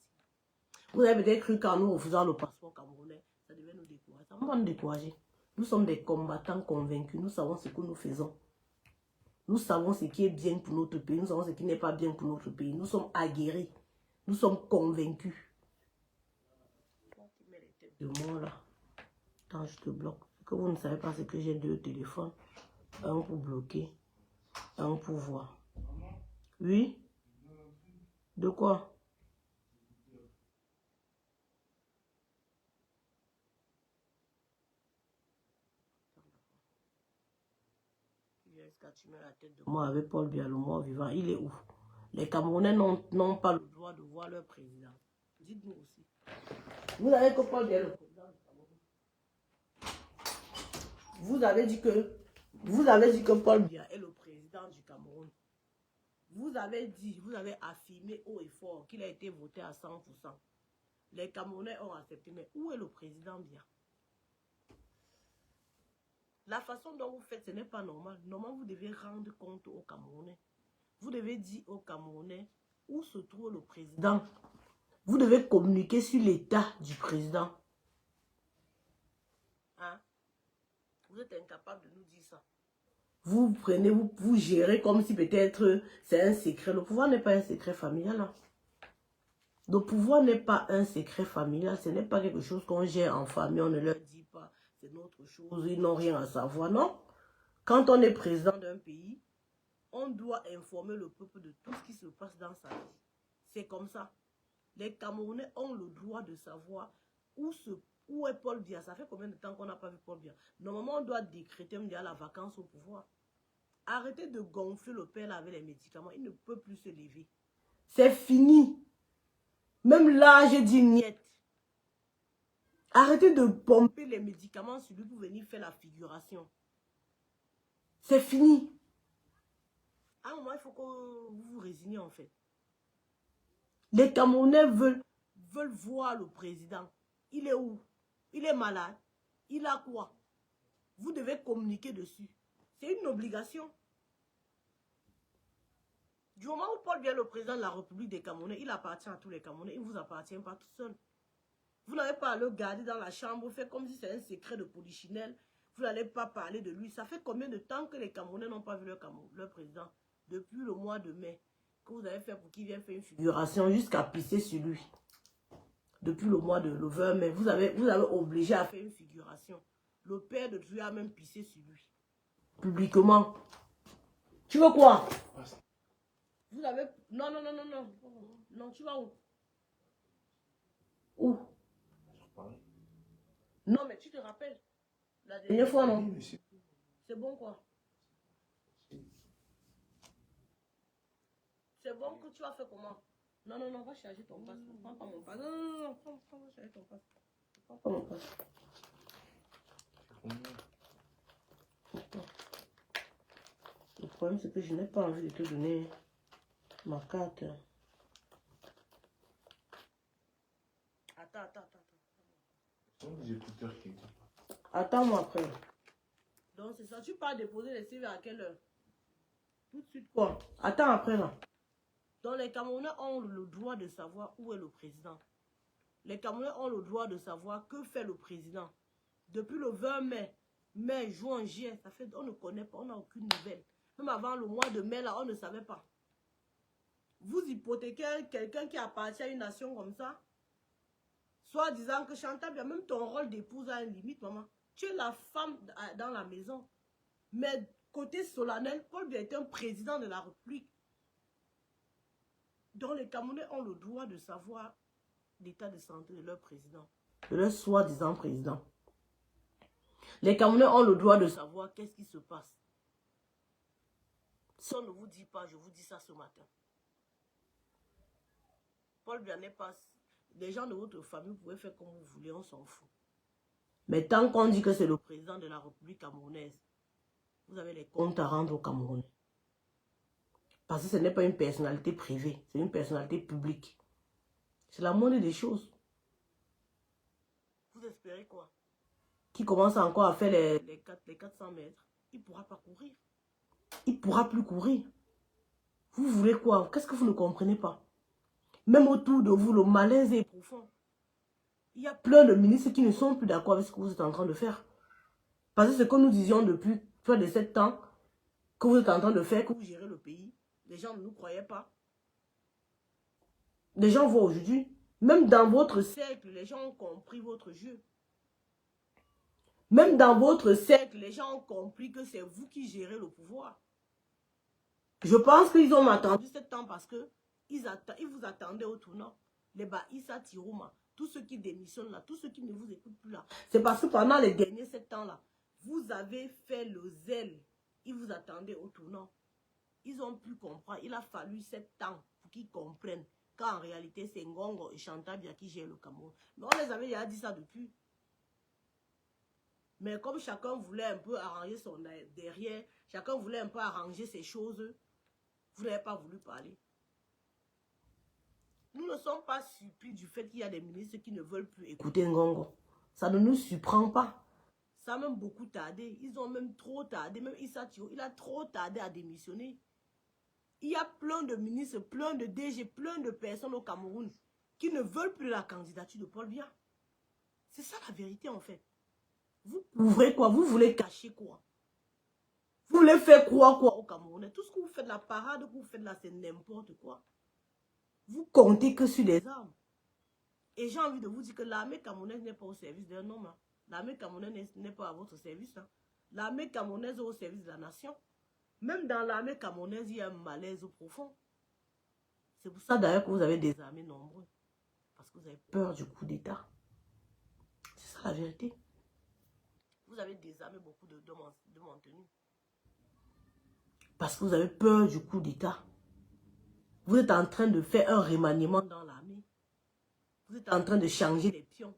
Vous avez peut-être cru qu'en nous refusant le passeport camerounais, ça devait nous décourager. Ça ne va pas nous décourager. Nous sommes des combattants convaincus. Nous savons ce que nous faisons. Nous savons ce qui est bien pour notre pays. Nous savons ce qui n'est pas bien pour notre pays. Nous sommes aguerris. Nous sommes convaincus. Toi qui mets les têtes de moi là. Quand je te bloque. Ce que vous ne savez pas, c'est que j'ai 2 téléphones. Un pour bloquer, un pour voir. Oui? De quoi? Tu mets la tête de moi avec Paul Biya, le mort vivant. Il est où? Les Camerounais n'ont pas le droit de voir leur président. Dites-nous aussi. Vous avez que Paul Biya est le président du Cameroun. Vous avez dit que Paul Biya est le président du Cameroun. Vous avez affirmé haut et fort qu'il a été voté à 100%. Les Camerounais ont accepté. Mais où est le président Biya? La façon dont vous faites, ce n'est pas normal. Normalement, vous devez rendre compte aux Camerounais. Vous devez dire aux Camerounais où se trouve le président. Vous devez communiquer sur l'état du président. Hein? Vous êtes incapable de nous dire ça. Vous prenez, vous gérez comme si peut-être c'est un secret. Le pouvoir n'est pas un secret familial. Hein? Le pouvoir n'est pas un secret familial. Ce n'est pas quelque chose qu'on gère en famille. On ne leur dit pas. C'est notre chose. Ils n'ont rien à savoir. Non. Quand on est président d'un pays, on doit informer le peuple de tout ce qui se passe dans sa vie. C'est comme ça. Les Camerounais ont le droit de savoir où est Paul Biya. Ça fait combien de temps qu'on n'a pas vu Paul Biya? Normalement, on doit décréter la vacance au pouvoir. Arrêtez de gonfler le père là avec les médicaments. Il ne peut plus se lever. C'est fini. Même là, j'ai dit niet. Arrêtez de pomper les médicaments sur lui pour venir faire la figuration. C'est fini. À un moment, il faut que vous vous résignez en fait. Les Camerounais veulent voir le président. Il est où? Il est malade. Il a quoi? Vous devez communiquer dessus. C'est une obligation. Du moment où Paul Biya est le président de la République des Camerounais, il appartient à tous les Camerounais. Il ne vous appartient pas tout seul. Vous n'avez pas à le garder dans la chambre, fait comme si c'est un secret de polichinelle. Vous n'allez pas parler de lui. Ça fait combien de temps que les Camerounais n'ont pas vu leur président? Depuis le mois de mai. Que vous avez fait pour qu'il vienne faire une figuration jusqu'à pisser sur lui. Depuis le mois de le 20 mai, vous avez obligé à faire une figuration. Le père de Dieu a même pissé sur lui. Publiquement. Tu veux quoi? Vous avez... Non. Non, tu vas où? Où? Non, mais tu te rappelles? La dernière fois, non? C'est bon quoi? C'est bon que tu as fait comment? Non, va charger ton passe. Prends pas mon passe. Non, prends, va charger ton passe. Prends pas mon passe. Le problème, c'est que je n'ai pas envie de te donner ma carte. Attends. Attends-moi après. Donc, c'est ça. Tu pars déposer les CV à quelle heure? Tout de suite quoi? Attends après là. Donc, les Camerounais ont le droit de savoir où est le président. Les Camerounais ont le droit de savoir que fait le président. Depuis le 20 mai, juin, juillet, ça fait, on ne connaît pas, on n'a aucune nouvelle. Même avant le mois de mai, là, on ne savait pas. Vous hypothéquez quelqu'un qui appartient à une nation comme ça, soit disant que Chantal, même ton rôle d'épouse a une limite, maman. Tu es la femme dans la maison. Mais côté solennel, Paul Biya est un président de la République. Donc les Camerounais ont le droit de savoir l'état de santé de leur président, de leur soi-disant président. Les Camerounais ont le droit de savoir qu'est-ce qui se passe. Si on ne vous dit pas, je vous dis ça ce matin. Paul Biya n'est pas... Les gens de votre famille, vous pouvez faire comme vous voulez, on s'en fout. Mais tant qu'on dit que c'est le président de la République camerounaise, vous avez les comptes à rendre aux Camerounais. Parce que ce n'est pas une personnalité privée, c'est une personnalité publique. C'est la moindre des choses. Vous espérez quoi? Qui commence encore à faire les 400 mètres, il ne pourra pas courir. Il ne pourra plus courir. Vous voulez quoi? Qu'est-ce que vous ne comprenez pas? Même autour de vous, le malaise est profond. Il y a plein de ministres qui ne sont plus d'accord avec ce que vous êtes en train de faire. Parce que ce que nous disions depuis près de 7 ans, que vous êtes en train de faire, que vous gérez le pays, les gens ne nous croyaient pas. Les gens voient aujourd'hui, même dans votre cercle, les gens ont compris votre jeu. Même dans votre cercle, les gens ont compris que c'est vous qui gérez le pouvoir. Je pense qu'ils ont attendu 7 ans parce que ils vous attendaient au tournant. Les Baïssa Tirouma, tous ceux qui démissionnent là, tous ceux qui ne vous écoutent plus là. C'est parce que pendant les derniers 7 ans là, vous avez fait le zèle. Ils vous attendaient au tournant. Ils ont pu comprendre. Il a fallu 7 ans pour qu'ils comprennent qu'en réalité, c'est Ngongo et Chantabia qui gèrent le Cameroun. Mais on les avait déjà dit ça depuis. Mais comme chacun voulait un peu arranger son derrière, chacun voulait un peu arranger ses choses, vous n'avez pas voulu parler. Nous ne sommes pas surpris du fait qu'il y a des ministres qui ne veulent plus écouter Ngongo. Ça ne nous surprend pas. Ça a même beaucoup tardé. Ils ont même trop tardé. Même Issa Thio, il a trop tardé à démissionner. Il y a plein de ministres, plein de DG, plein de personnes au Cameroun qui ne veulent plus la candidature de Paul Biya. C'est ça la vérité en fait. Vous ouvrez quoi? Vous voulez cacher quoi? Vous voulez faire croire quoi au Camerounais? Tout ce que vous faites, la parade que vous faites là, c'est n'importe quoi. Vous comptez que sur les armes. Et j'ai envie de vous dire que l'armée camerounaise n'est pas au service d'un homme. Hein. L'armée camerounaise n'est pas à votre service. Hein. L'armée camerounaise est au service de la nation. Même dans l'armée camerounaise, il y a un malaise profond. C'est pour ça d'ailleurs que vous avez des armées nombreuses. Parce que vous avez peur du coup d'État. C'est ça la vérité. Vous avez désarmé beaucoup de maintenus. Parce que vous avez peur du coup d'État. Vous êtes en train de faire un remaniement dans l'armée. Vous êtes en train de changer les pions.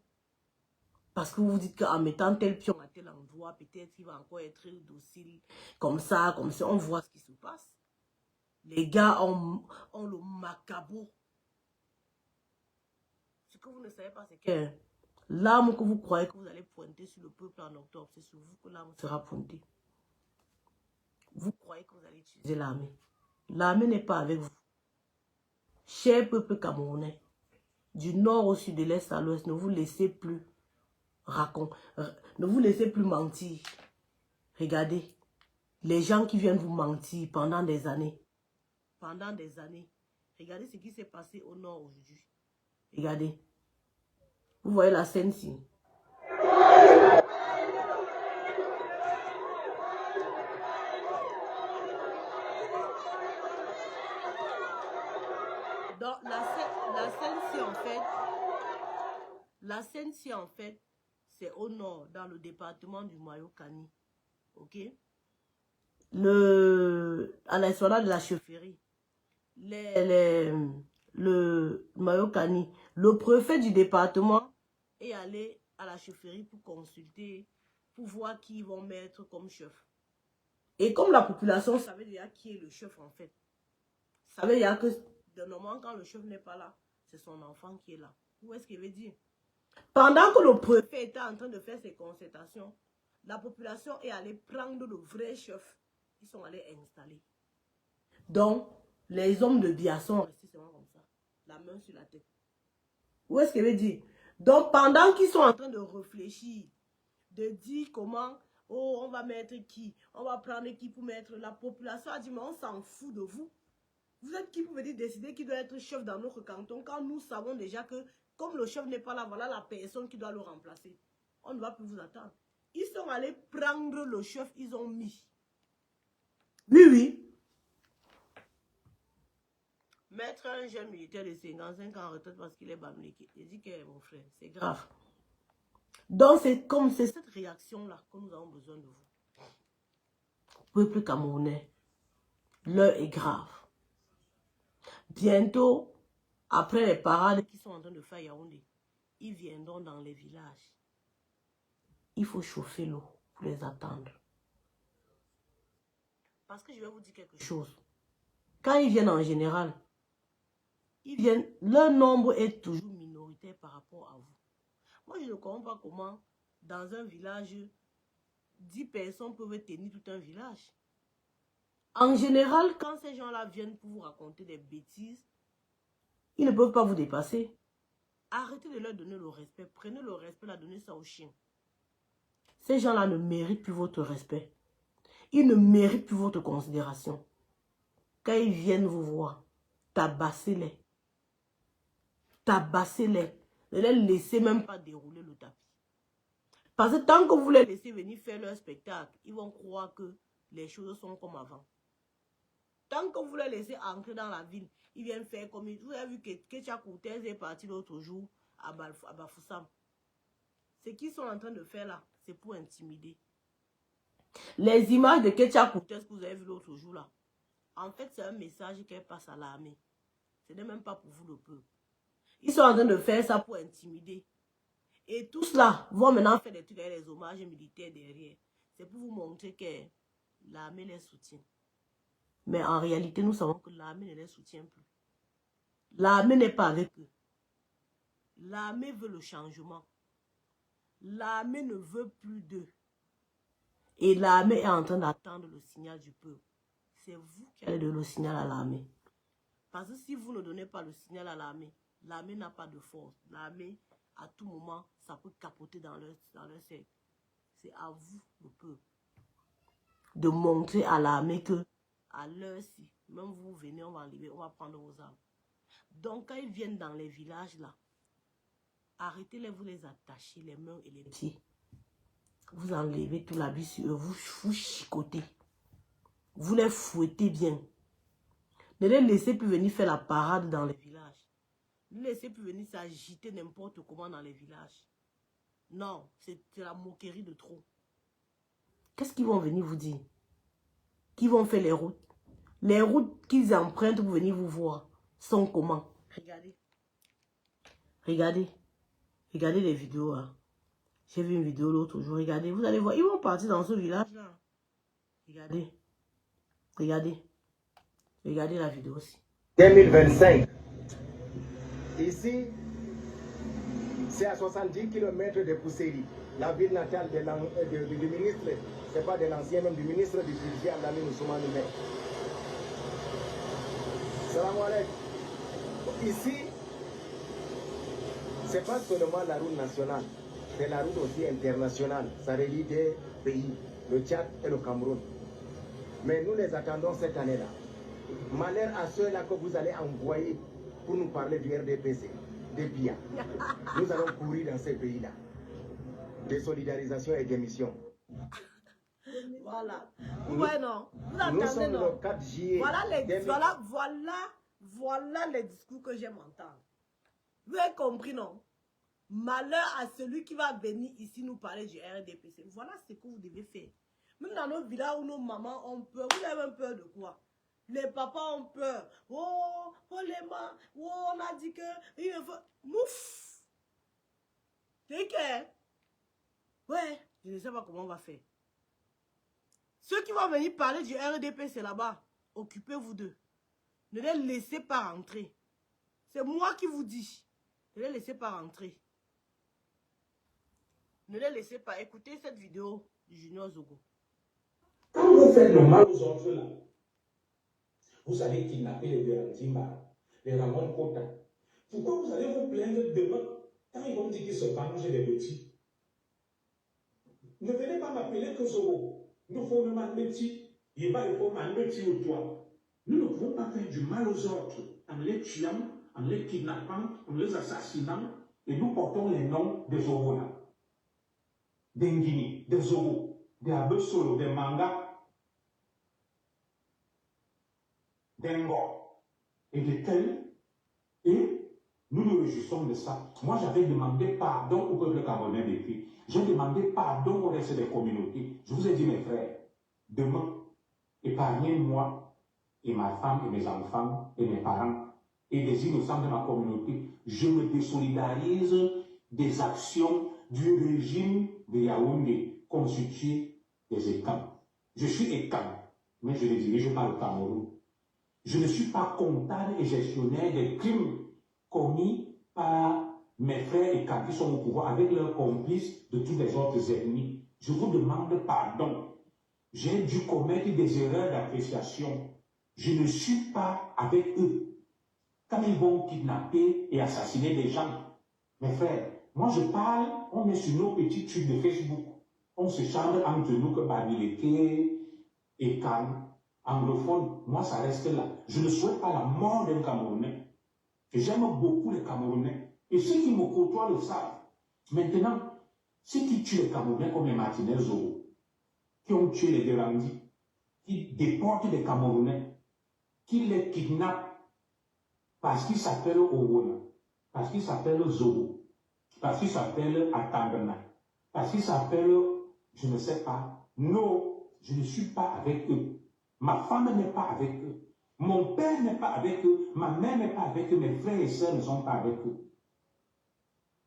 Parce que vous vous dites qu'en mettant tel pion à tel endroit, peut-être qu'il va encore être docile. Comme ça, on voit ce qui se passe. Les gars ont le macabre. Ce que vous ne savez pas, c'est que l'arme que vous croyez que vous allez pointer sur le peuple en octobre, c'est sur vous que l'arme sera pointée. Vous croyez que vous allez utiliser l'armée. L'armée n'est pas avec vous. Cher peuple camerounais, du nord au sud, de l'est à l'ouest, ne vous laissez plus ne vous laissez plus mentir. Regardez, les gens qui viennent vous mentir pendant des années. Pendant des années. Regardez ce qui s'est passé au nord aujourd'hui. Regardez. Vous voyez la scène ici. Donc, la scène ci en fait, c'est au nord, dans le département du Mayo-Kani. Ok? À l'esplanade de la chefferie. Le Mayo-Kani. Le préfet du département est allé à la chefferie pour consulter, pour voir qui ils vont mettre comme chef. Et comme la population savait déjà qui est le chef en fait, savait déjà que de normalement quand le chef n'est pas là, c'est son enfant qui est là. Où est-ce qu'il veut dire? Pendant que le préfet était en train de faire ses concertations, la population est allée prendre le vrai chef. Ils sont allés installer. Donc, les hommes de Biya sont restés seulement comme ça, la main sur la tête. Où est-ce qu'il veut dire? Donc, pendant qu'ils sont en train de réfléchir, de dire comment, oh, on va mettre qui, on va prendre qui pour mettre, la population a dit, mais on s'en fout de vous. Vous êtes qui pour venir décider qui doit être chef dans notre canton quand nous savons déjà que comme le chef n'est pas là, voilà la personne qui doit le remplacer. On ne va plus vous attendre. Ils sont allés prendre le chef, ils ont mis. Oui, oui. Mettre un jeune militaire de 55 ans en retraite parce qu'il est bamléqué. Il dit que mon frère, c'est grave. Donc c'est cette réaction-là que nous avons besoin de vous. Peuple camerounais, l'heure est grave. Bientôt, après les parades qui sont en train de faire Yaoundé, ils viendront dans les villages. Il faut chauffer l'eau pour les attendre. Parce que je vais vous dire quelque chose. Quand ils viennent en général, leur nombre est toujours minoritaire par rapport à vous. Moi, je ne comprends pas comment, dans un village, 10 personnes peuvent tenir tout un village. En général, quand ces gens-là viennent pour vous raconter des bêtises, ils ne peuvent pas vous dépasser. Arrêtez de leur donner le respect. Prenez le respect, la donnez ça aux chiens. Ces gens-là ne méritent plus votre respect. Ils ne méritent plus votre considération. Quand ils viennent vous voir, tabassez-les. Tabassez-les. Ne les laissez même pas dérouler le tapis. Parce que tant que vous les laissez venir faire leur spectacle, ils vont croire que les choses sont comme avant. Tant que vous les laissez entrer dans la ville, ils viennent faire comme... Vous avez vu que Ketia Cortez est parti l'autre jour à Bafoussam. Ce qu'ils sont en train de faire là, c'est pour intimider. Les images de Ketia Cortez que vous avez vu l'autre jour là, en fait, c'est un message qu'elle passe à l'armée. Ce n'est même pas pour vous le peuple. Ils sont en train de faire ça pour intimider. Et tout cela vont maintenant faire des trucs avec les hommages militaires derrière. C'est pour vous montrer que l'armée les soutient. Mais en réalité, nous savons que l'armée ne les soutient plus. L'armée n'est pas avec eux. L'armée veut le changement. L'armée ne veut plus d'eux. Et l'armée est en train d'attendre le signal du peuple. C'est vous qui allez donner le signal à l'armée. Parce que si vous ne donnez pas le signal à l'armée, l'armée n'a pas de force. L'armée, à tout moment, ça peut capoter dans leur cercle. C'est à vous, le peuple, de montrer à l'armée que, à l'heure-ci, même vous venez, on va enlever, on va prendre vos armes. Donc, quand ils viennent dans les villages, là, arrêtez-les, vous les attachez, les mains et les pieds. Vous enlevez tout l'habit sur eux, vous chicotez. Vous les fouettez bien. Ne les laissez plus venir faire la parade dans les villages. Ne les laissez plus venir s'agiter n'importe comment dans les villages. Non, c'est la moquerie de trop. Qu'est-ce qu'ils vont venir vous dire? Qui vont faire les routes? Les routes qu'ils empruntent pour venir vous voir sont comment? Regardez. Regardez. Regardez les vidéos. Hein. J'ai vu une vidéo l'autre jour. Regardez, vous allez voir. Ils vont partir dans ce village-là. Regardez. Regardez. Regardez la vidéo aussi. 2025. Ici, c'est à 70 km de Pousséry, la ville natale du ministre, c'est pas de l'ancien, même du ministre du budget, Abdami Moussouma Noumé. Salam alaikum. Ici, c'est pas seulement la route nationale, c'est la route aussi internationale. Ça relie des pays, le Tchad et le Cameroun. Mais nous les attendons cette année-là. Malheur à ceux-là que vous allez envoyer pour nous parler du RDPC, des BIA. Nous allons courir dans ces pays-là. De solidarisation et d'émission. Voilà. Ouais, non. Vous attendez, nous sommes non. le 4 juillet. Voilà les discours que j'aime entendre. Vous avez compris, non? Malheur à celui qui va venir ici nous parler du RDPC. Voilà ce que vous devez faire. Même dans nos villages où nos mamans ont peur, vous avez peur de quoi? Les papas ont peur. Oh les mamans, oh, on a dit que... Il faut... Mouf! C'est que... Ouais, je ne sais pas comment on va faire. Ceux qui vont venir parler du RDP, c'est là-bas. Occupez-vous d'eux. Ne les laissez pas rentrer. C'est moi qui vous dis. Ne les laissez pas rentrer. Ne les laissez pas. Écoutez cette vidéo du Junior Zogo. Quand vous faites le mal aux autres là, vous allez kidnapper les Berandimba, les Ramon Kota. Pourquoi vous allez vous plaindre demain quand ils vont dire qu'ils se vengent des petits? Ne venez pas m'appeler que Zogo. Nous faut nous petit. Il va il faut petit ou toi. Nous ne pouvons pas faire du mal aux autres en les tuant, en les kidnappant, en les assassinant. Et nous portons les noms des Zogo là. Des Ngini, des Zogo, des Abesolo, des Manga, d'Engor et de Tel, et nous nous réjouissons de ça. Moi, j'avais demandé pardon au peuple camerounais depuis. J'ai demandé pardon au reste des communautés. Je vous ai dit, mes frères, demain, épargnez-moi et ma femme et mes enfants et mes parents et les innocents de ma communauté. Je me désolidarise des actions du régime de Yaoundé constitué des écans. Je suis écan, mais je ne dirige pas le Cameroun. Je ne suis pas comptable et gestionnaire des crimes commis par mes frères et qui sont au pouvoir avec leurs complices de tous les autres ennemis. Je vous demande pardon. J'ai dû commettre des erreurs d'appréciation. Je ne suis pas avec eux. Quand ils vont kidnapper et assassiner des gens, mes frères, moi je parle, on est sur nos petits trucs de Facebook. On se chante entre nous que Babileke et Cannes. Anglophone, moi ça reste là. Je ne souhaite pas la mort d'un Camerounais. J'aime beaucoup les Camerounais. Et ceux qui me côtoient le savent. Maintenant, ceux qui tuent les Camerounais comme les Martinez Zoro, qui ont tué les Derandi, qui déportent des Camerounais, qui les kidnappent parce qu'ils s'appellent Owona, parce qu'ils s'appellent Zoro, parce qu'ils s'appellent Atangana, parce qu'ils s'appellent, je ne sais pas. Non, je ne suis pas avec eux. Ma femme n'est pas avec eux. Mon père n'est pas avec eux. Ma mère n'est pas avec eux. Mes frères et sœurs ne sont pas avec eux.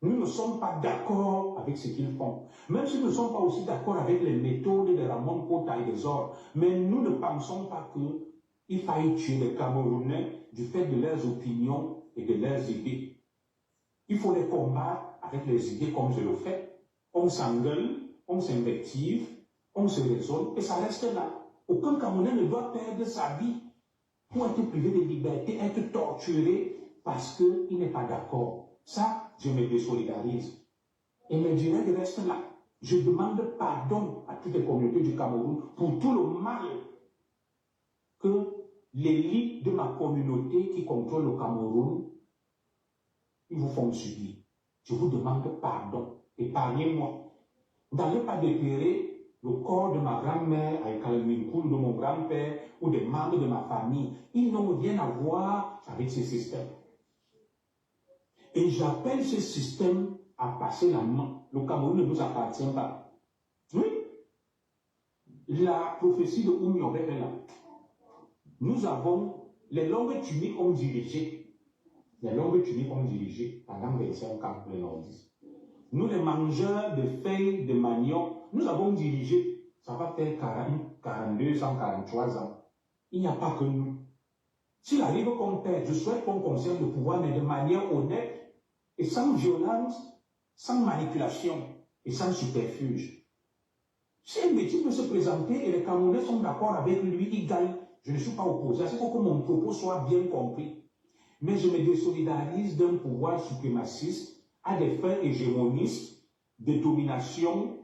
Nous ne sommes pas d'accord avec ce qu'ils font. Même si nous ne sommes pas aussi d'accord avec les méthodes de Ramon Kota et des autres. Mais nous ne pensons pas qu'il faille tuer les Camerounais du fait de leurs opinions et de leurs idées. Il faut les combattre avec les idées comme je le fais. On s'engueule, on s'invective, on se raisonne et ça reste là. Aucun Camerounais ne doit perdre sa vie pour être privé de liberté, être torturé parce qu'il n'est pas d'accord. Ça, je me désolidarise. Et mes directs restent là. Je demande pardon à toutes les communautés du Cameroun pour tout le mal que l'élite de ma communauté qui contrôle le Cameroun, ils vous font subir. Je vous demande pardon. Épargnez-moi. N'allez pas dépérer le corps de ma grand-mère avec Kalminkoul, de mon grand-père ou des membres de ma famille. Ils n'ont rien à voir avec ce système. Et j'appelle ce système à passer la main. Le Cameroun ne nous appartient pas. Oui. La prophétie de Oumyobé est là. Nous avons, les longues tuniques ont dirigé. Les longues tuniques ont dirigé pendant 25 ans les nordistes. Nous, les mangeurs de feuilles de manioc, nous avons dirigé. Ça va faire 40, 42, 143 ans. Il n'y a pas que nous. S'il arrive qu'on perd, je souhaite qu'on conserve le pouvoir, mais de manière honnête et sans violence, sans manipulation et sans subterfuge. Si un métier peut se présenter et les Camerounais sont d'accord avec lui, il gagne. Je ne suis pas opposé. Il faut que mon propos soit bien compris. Mais je me désolidarise d'un pouvoir suprémaciste à des fins hégémonistes de domination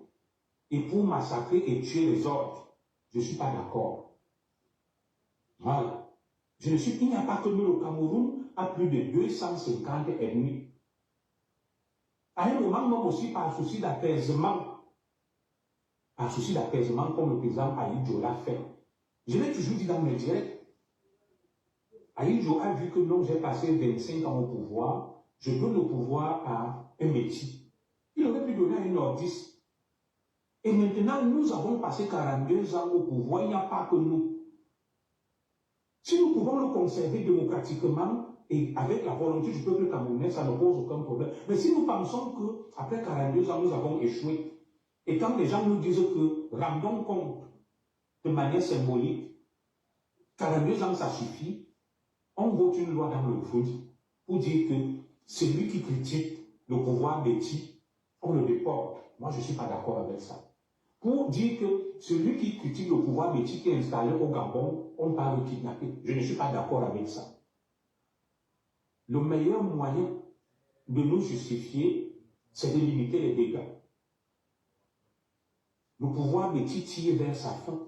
et pour massacrer et tuer les autres. Je ne suis pas d'accord. Voilà. Il n'y a pas que nous, le Cameroun a plus de 250 ennemis. À un moment, même aussi par souci d'apaisement, comme le président Aïdjo l'a fait. Je l'ai toujours dit dans mes directs. Aïdjo a vu que non, j'ai passé 25 ans au pouvoir, je donne le pouvoir à un métier. Il aurait pu donner à un nordiste. Et maintenant, nous avons passé 42 ans au pouvoir, il n'y a pas que nous. Si nous pouvons le conserver démocratiquement et avec la volonté du peuple camerounais, ça ne pose aucun problème. Mais si nous pensons qu'après 42 ans, nous avons échoué, et quand les gens nous disent que rendons compte de manière symbolique, 42 ans, ça suffit, on vote une loi dans le foot pour dire que celui qui critique le pouvoir Betty, on le déporte. Moi, je ne suis pas d'accord avec ça. Pour dire que celui qui critique le pouvoir Betty qui est installé au Gabon, on va le kidnapper. Je ne suis pas d'accord avec ça. Le meilleur moyen de nous justifier, c'est de limiter les dégâts. Le pouvoir Betty tire vers sa fin.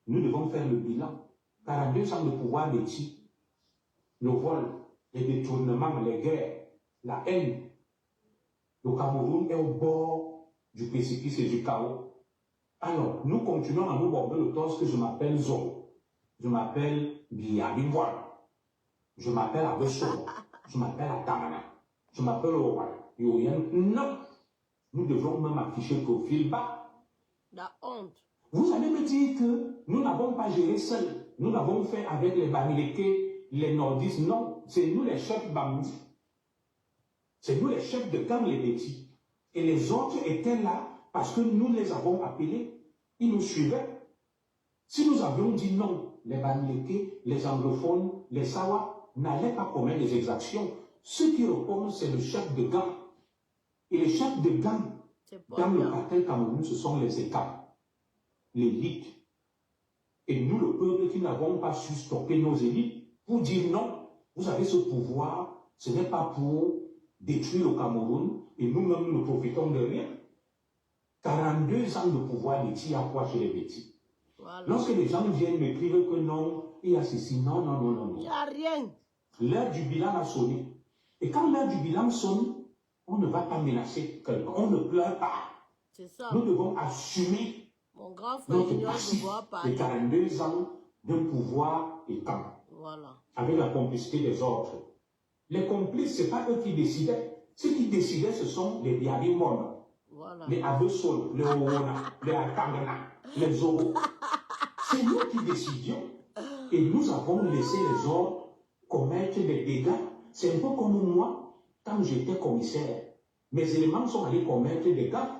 Nous devons faire le bilan. 42 ans de pouvoir Betty, le vol, les détournements, les guerres, la haine. Le Cameroun est au bord du précipice et du chaos. Alors, nous continuons à nous border le torse que je m'appelle Zo. Je m'appelle Biabimbois. Je m'appelle Abesso. Je m'appelle Atamana. Je m'appelle Owan. Non. Nous devons même afficher le profil bas. La honte. Vous allez me dire que nous n'avons pas géré seuls. Nous l'avons fait avec les Bamileke, les Nordistes. Non, c'est nous les chefs Bambi. C'est nous les chefs de gang, les Bétis. Et les autres étaient là parce que nous les avons appelés. Ils nous suivaient. Si nous avions dit non, les Bamileke, les anglophones, les Sawa n'allaient pas commettre des exactions. Ceux qui répondent, c'est le chef de gang. Et les chefs de gang, dans le cartel Cameroun, ce sont les États, l'élite. Et nous, le peuple, qui n'avons pas su stopper nos élites, pour dire non, vous avez ce pouvoir, ce n'est pas pour détruire le Cameroun, et nous-mêmes, nous profitons de rien. 42 ans de pouvoir Betty à quoi chez les Betty. Voilà. Lorsque les gens viennent m'écrire que non, il y a ceci, non, non, non, non. Il n'y a rien. L'heure du bilan a sonné. Et quand l'heure du bilan sonne, on ne va pas menacer quelqu'un. On ne pleure pas. C'est ça. Nous devons assumer Mon grand frère notre Junior, je passif vois de parler. 42 ans d'un pouvoir étant, Voilà. avec la complicité des autres. Les complices, ce n'est pas eux qui décidaient. Ceux qui décidaient, ce sont les Biabimon, Voilà. les Abesol, les Oona, les Atangana, les Zoro. C'est nous qui décidions. Et nous avons laissé les autres commettre des dégâts. C'est un peu comme moi, quand j'étais commissaire. Mes éléments sont allés commettre des gaffes,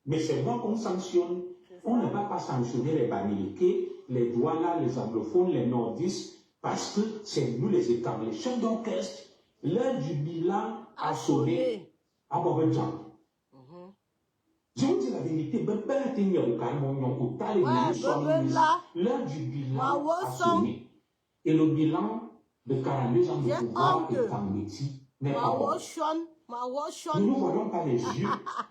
mais c'est moi qu'on sanctionne. On ne va pas sanctionner les Bamileke, les Douala, les anglophones, les nordistes, parce que c'est nous les écarts. Les chefs d'orchestre, l'heure du bilan a sonné à Bobedjan. Je vous dis la vérité, l'heure du bilan a sonné. Et le bilan de 42 ans de pouvoir est en métier n'est pas bon. Nous ne voyons pas les yeux,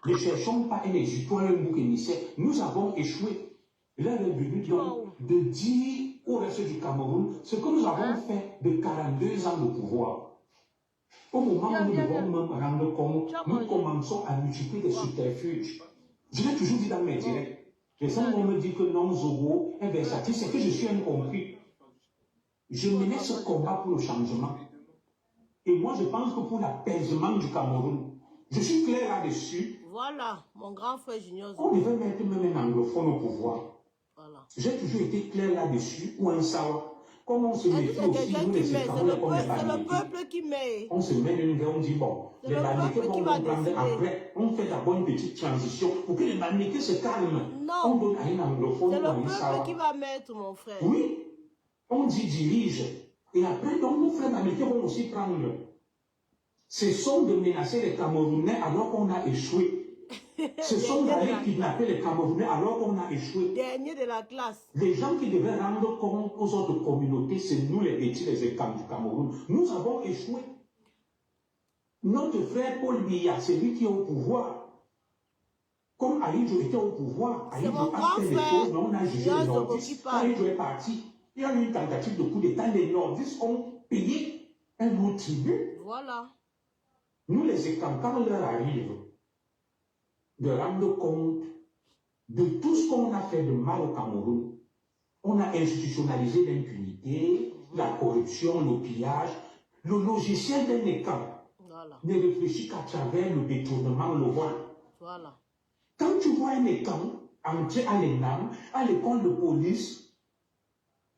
ne cherchons pas un exutoire, un bouc émissaire. Nous avons échoué. L'heure est venue donc de dire au reste du Cameroun ce que nous avons fait de 42 ans de pouvoir. Au moment où nous devons même rendre compte, nous commençons à multiplier des subterfuges. Je l'ai toujours dit dans mes directs. Les gens vont me dire que non, Zogo est versatile, c'est que je suis incompris. Je menais ce combat pour le changement. Et moi, je pense que pour l'apaisement du Cameroun, je suis clair là-dessus. Voilà, mon grand frère Junior. On devait mettre même un anglophone au pouvoir. Voilà. J'ai toujours été clair là-dessus, ou un sawa. Comme on se met aussi, nous les étrangers, comme les c'est le peuple qui met. On se met une guerre, on dit bon, les Bamileke vont reprendre après. On fait d'abord une petite transition pour que les Bamileke se calment. Non. On donne à un anglophone ou à un sawa. C'est le peuple qui va mettre, mon frère. Oui. On dit dirige. Et après, donc, nos frères Bamileke vont aussi prendre. Ce sont de menacer les Camerounais alors qu'on a échoué. Ce sont d'aller kidnapper les Camerounais alors qu'on a échoué. Dernier de la classe. Les gens qui devaient rendre compte aux autres communautés, c'est nous les petits, les écams du Cameroun. Nous avons échoué. Notre frère Paul Biya, c'est lui qui est au pouvoir. Comme Aïdjo était au pouvoir, Aïdjo a fait des choses, mais on a jugé les nordistes. Quand Aïdjo est parti, il y a eu une tentative de coup d'État. Les nordistes ont payé un lourd tribut. Voilà. Nous, les écams, quand l'heure arrive de rendre compte de tout ce qu'on a fait de mal au Cameroun, on a institutionnalisé l'impunité, la corruption, le pillage. Le logiciel d'un écam ne réfléchit qu'à travers le détournement, le vol. Voilà. Quand tu vois un écam entrer à l'ENAM, à l'école de police,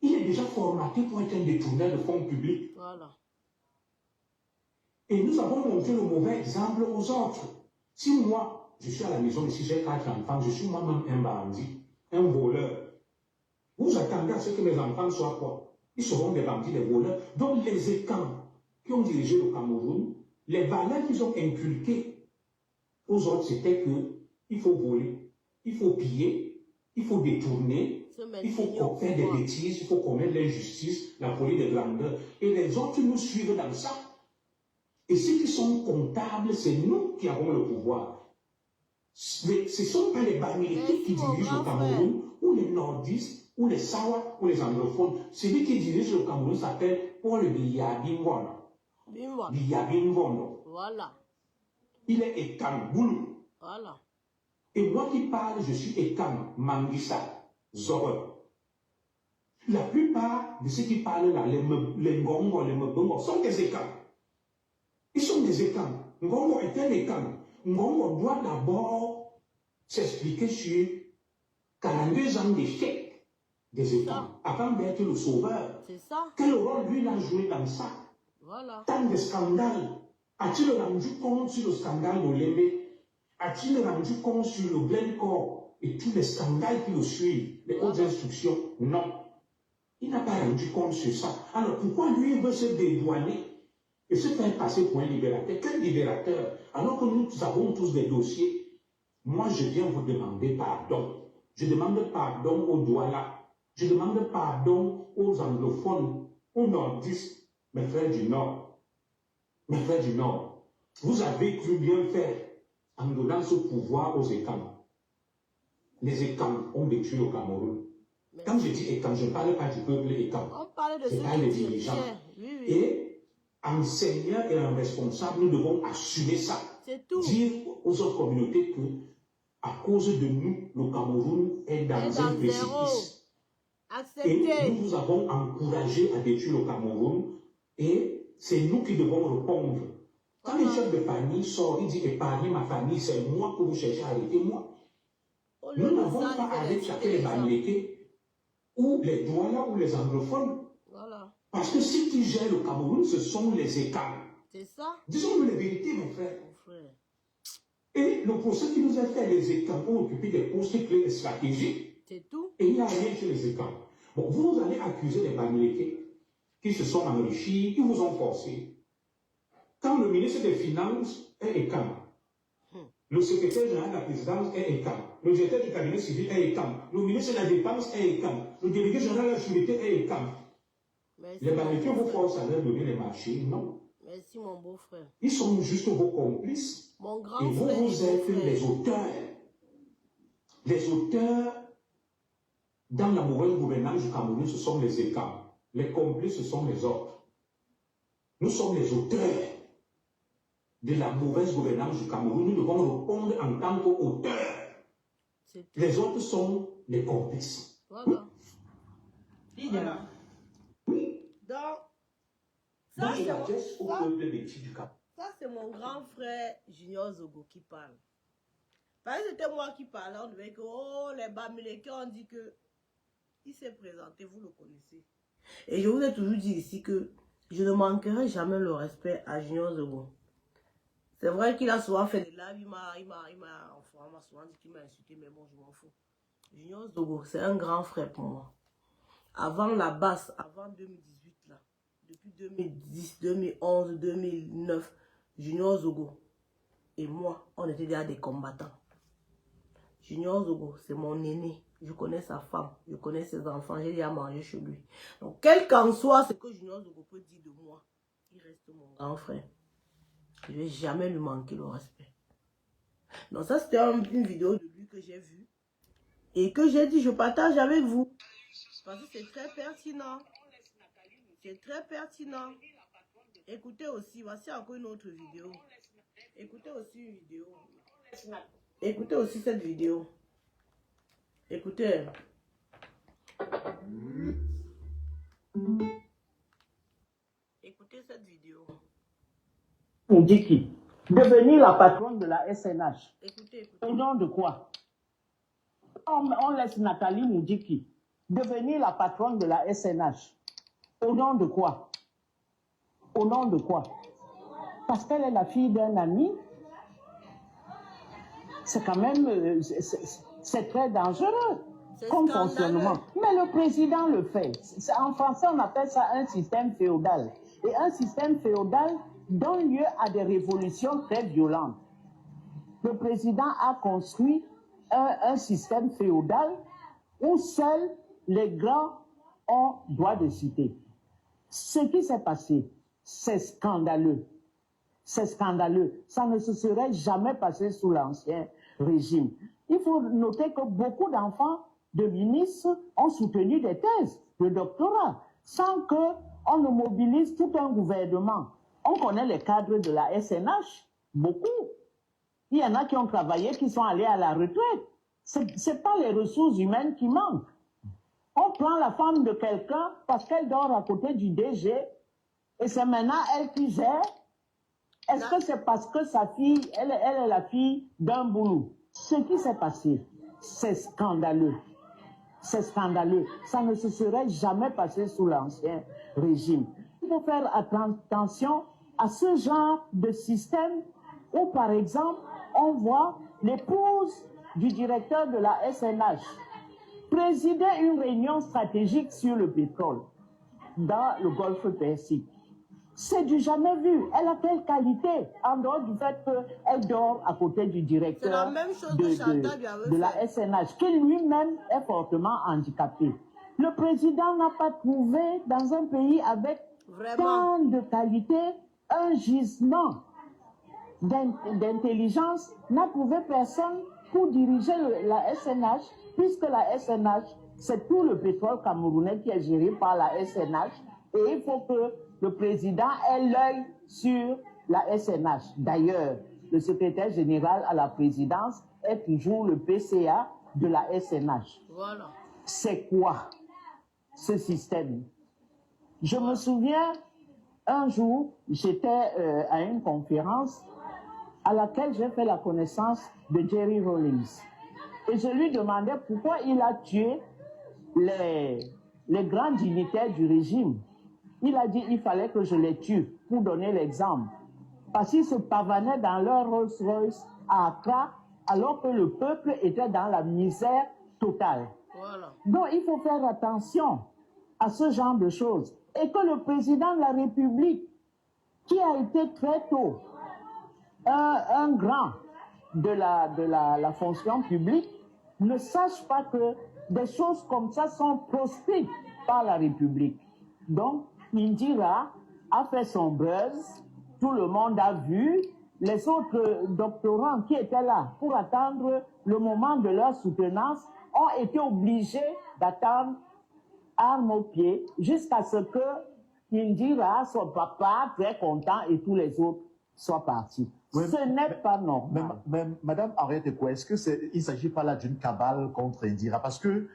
il est déjà formaté pour être un détourneur de fonds publics. Voilà. Et nous avons montré le mauvais exemple aux autres. Si moi, je suis à la maison ici, j'ai 4 enfants, je suis moi-même un bandit, un voleur. Vous attendez à ce que mes enfants soient quoi? Ils seront des bandits, des voleurs. Donc les écams qui ont dirigé le Cameroun, les valeurs qu'ils ont inculquées aux autres, c'était qu'il faut voler, il faut piller, il faut détourner, il faut faire des bêtises, il faut commettre l'injustice, la folie de grandeur. Et les autres nous suivent dans ça. Et ceux qui sont comptables, c'est nous qui avons le pouvoir. Ce ne sont pas les Bamileke qui dirigent le Cameroun, ou les nordistes, ou les Sawa, ou les anglophones. Celui qui dirige le Cameroun s'appelle Paul Biya-Bimwon. Biya-Bimwon. Voilà. Il est Ekam Boulou. Voilà. Et moi qui parle, je suis Ekam Mangissa Zore. La plupart de ceux qui parlent là, les Ngongo, les Mbongo, sont des Ekam. Ils sont des écams. Ngongo est un écam. Ngongo doit d'abord s'expliquer sur 42 ans d'échec des écams avant d'être le sauveur. C'est ça. Quel rôle lui a joué dans ça? Voilà. Tant de scandales. A-t-il rendu compte sur le scandale d'Olembe? A-t-il rendu compte sur le Glencore et tous les scandales qui le suivent, les hautes instructions? Non. Il n'a pas rendu compte sur ça. Alors pourquoi lui il veut se dédouaner et se faire passer pour un libérateur? Quel libérateur? Alors que nous avons tous des dossiers. Moi, je viens vous demander pardon. Je demande pardon aux Douala. Je demande pardon aux anglophones, aux nordistes, mes frères du Nord. Mes frères du Nord, vous avez cru bien faire en donnant ce pouvoir aux écams. Les écams ont détruit le Cameroun. Quand je dis écams, je ne parle pas du peuple écam. On parle de je parle des dirigeants. Oui. Et enseignants et responsables, nous devons assumer ça. C'est tout. Dire aux autres communautés que à cause de nous, le Cameroun est dans un zéro. précipice. Et Acceptez. nous vous avons encouragé à détruire le Cameroun et c'est nous qui devons répondre. Quand les chefs de famille sortent, ils disent épargnez ma famille, c'est moi que vous cherchez à arrêter moi. Au lieu Nous de n'avons ça, pas ils veulent arrêté insulter les les gens. Bamileke ou les Douala ou les anglophones. Voilà. Parce que si tu gères le Cameroun, ce sont les écarts. C'est ça, Disons-nous la vérité, mon frère. mon frère. Et le procès qui nous a fait, les écarts ont occupé des postes clés et stratégiques. C'est tout. Et il n'y a rien chez les écarts. Bon, vous allez accuser les Bamileke qui se sont enrichis, qui vous ont forcé. Quand le ministre des Finances est écam, le secrétaire général de la présidence est écam, le directeur du cabinet civil est écam, le ministre de la Défense est écam, le délégué général de la sécurité est écam. Merci, Les mon Bamileke beau vous frère. forcent à leur donner les marchés, non. Merci, mon beau frère. Ils sont juste vos complices. Mon Et grand vous, frère et vous beau êtes frère. les auteurs. Les auteurs dans la mauvaise gouvernance du Cameroun, ce sont les écarts. Les complices, ce sont les autres. Nous sommes les auteurs de la mauvaise gouvernance du Cameroun. Nous devons répondre en tant qu'auteurs. C'est tout. Les autres sont les complices. Voilà. Voilà. Donc, ça, Moi, je c'est m'adresse au ça, peuple bêtis du Cameroun. ça, c'est mon grand frère Junior Zogo qui parle. Parce que c'était moi qui parlais, on devait que, oh, les Bamileke, on dit que, il s'est présenté, vous le connaissez. Et je vous ai toujours dit ici que je ne manquerai jamais le respect à Junior Zogo. C'est vrai qu'il a souvent fait des lives, enfin, on m'a souvent dit qu'il m'a insulté, mais bon, je m'en fous. Junior Zogo, c'est un grand frère pour moi. Avant la basse, avant 2018, là, depuis 2010, 2011, 2009, Junior Zogo et moi, on était déjà des combattants. Junior Zogo, c'est mon aîné. Je connais sa femme, je connais ses enfants, j'ai déjà mangé chez lui. Donc, quel qu'en soit ce que Junior Zogo peut dire de moi, il reste mon grand frère. Je ne vais jamais lui manquer le respect. Donc, ça, c'était une vidéo de lui que j'ai vue et que j'ai dit, je partage avec vous. Parce que c'est très pertinent. C'est très pertinent. Écoutez aussi, voici encore une autre vidéo. Écoutez aussi une vidéo. Écoutez aussi cette vidéo. Écoutez. Écoutez cette vidéo. Moudjiki, devenir la patronne de la SNH. Écoutez, Au écoutez. nom de quoi? On laisse Nathalie Moudjiki devenir la patronne de la SNH. Au nom de quoi? Au nom de quoi? Parce qu'elle est la fille d'un ami. C'est quand même, c'est très dangereux comme Scandaleux. fonctionnement. Mais le président le fait. En français, on appelle ça un système féodal. Et un système féodal donne lieu à des révolutions très violentes. Le président a construit un système féodal où seuls les grands ont droit de citer. Ce qui s'est passé, c'est scandaleux. C'est scandaleux. Ça ne se serait jamais passé sous l'ancien régime. Il faut noter que beaucoup d'enfants de ministres ont soutenu des thèses de doctorat sans qu'on ne mobilise tout un gouvernement. On connaît les cadres de la SNH, beaucoup. Il y en a qui ont travaillé, qui sont allés à la retraite. Ce n'est pas les ressources humaines qui manquent. On prend la femme de quelqu'un parce qu'elle dort à côté du DG et c'est maintenant elle qui gère. Est-ce que c'est parce que sa fille, elle est la fille d'un boulot? Ce qui s'est passé, c'est scandaleux. C'est scandaleux. Ça ne se serait jamais passé sous l'ancien régime. Il faut faire attention à ce genre de système où, par exemple, on voit l'épouse du directeur de la SNH présider une réunion stratégique sur le pétrole dans le Golfe Persique. C'est du jamais vu. Elle a quelle qualité en dehors du fait qu'elle dort à côté du directeur C'est la même chose que Chantal lui avait de la fait. SNH, qui lui-même est fortement handicapé. Le président n'a pas trouvé dans un pays avec Vraiment. tant de qualité un gisement d'intelligence, n'a trouvé personne pour diriger la SNH, puisque la SNH, c'est tout le pétrole camerounais qui est géré par la SNH, et il faut que le président ait l'œil sur la SNH. D'ailleurs, le secrétaire général à la présidence, est toujours le PCA de la SNH. Voilà. C'est quoi ce système? Je me souviens, un jour, j'étais à une conférence à laquelle j'ai fait la connaissance de Jerry Rawlings. Et je lui demandais pourquoi il a tué les grands dignitaires du régime. Il a dit qu'il fallait que je les tue, pour donner l'exemple. Parce qu'ils se pavanaient dans leur Rolls-Royce à Accra, alors que le peuple était dans la misère totale. Voilà. Donc il faut faire attention à ce genre de choses. Et que le président de la République, qui a été très tôt un grand de la fonction publique, ne sache pas que des choses comme ça sont proscrites par la République. Donc, Indira a fait son buzz, tout le monde a vu, les autres doctorants qui étaient là pour attendre le moment de leur soutenance ont été obligés d'attendre armes au pied jusqu'à ce que Indira, son papa, très content, et tous les autres soient partis. Oui, Ce n'est pas normal. Mais Madame Henriette Ekoué, est-ce qu'il ne s'agit pas là d'une cabale contre Indira? Parce que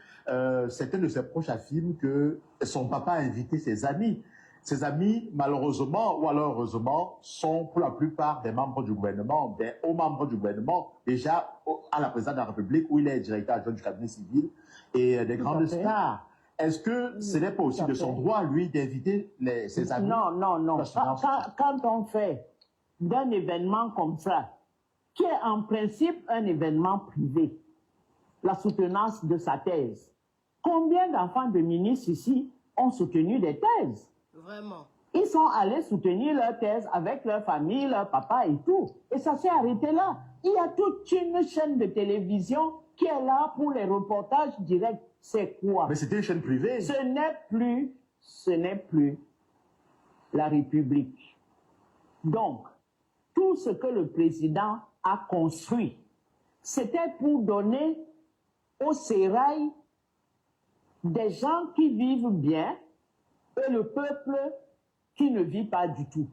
certains de ses proches affirment que son papa a invité ses amis. Ses amis, malheureusement ou alors heureusement, sont pour la plupart des membres du gouvernement, des hauts membres du gouvernement, déjà à la présidence de la République, où il est directeur adjoint du cabinet civil, et des grandes stars. Est-ce que ce n'est pas aussi de son droit, lui, d'inviter ses amis? Non. Quand on fait d'un événement comme ça, qui est en principe un événement privé, la soutenance de sa thèse, combien d'enfants de ministres ici ont soutenu des thèses? Vraiment. Ils sont allés soutenir leur thèse avec leur famille, leur papa et tout. Et ça s'est arrêté là. Il y a toute une chaîne de télévision qui est là pour les reportages directs. C'est quoi? Mais c'était une chaîne privée. Ce n'est plus la République. Donc, tout ce que le président a construit, c'était pour donner au sérail des gens qui vivent bien et le peuple qui ne vit pas du tout.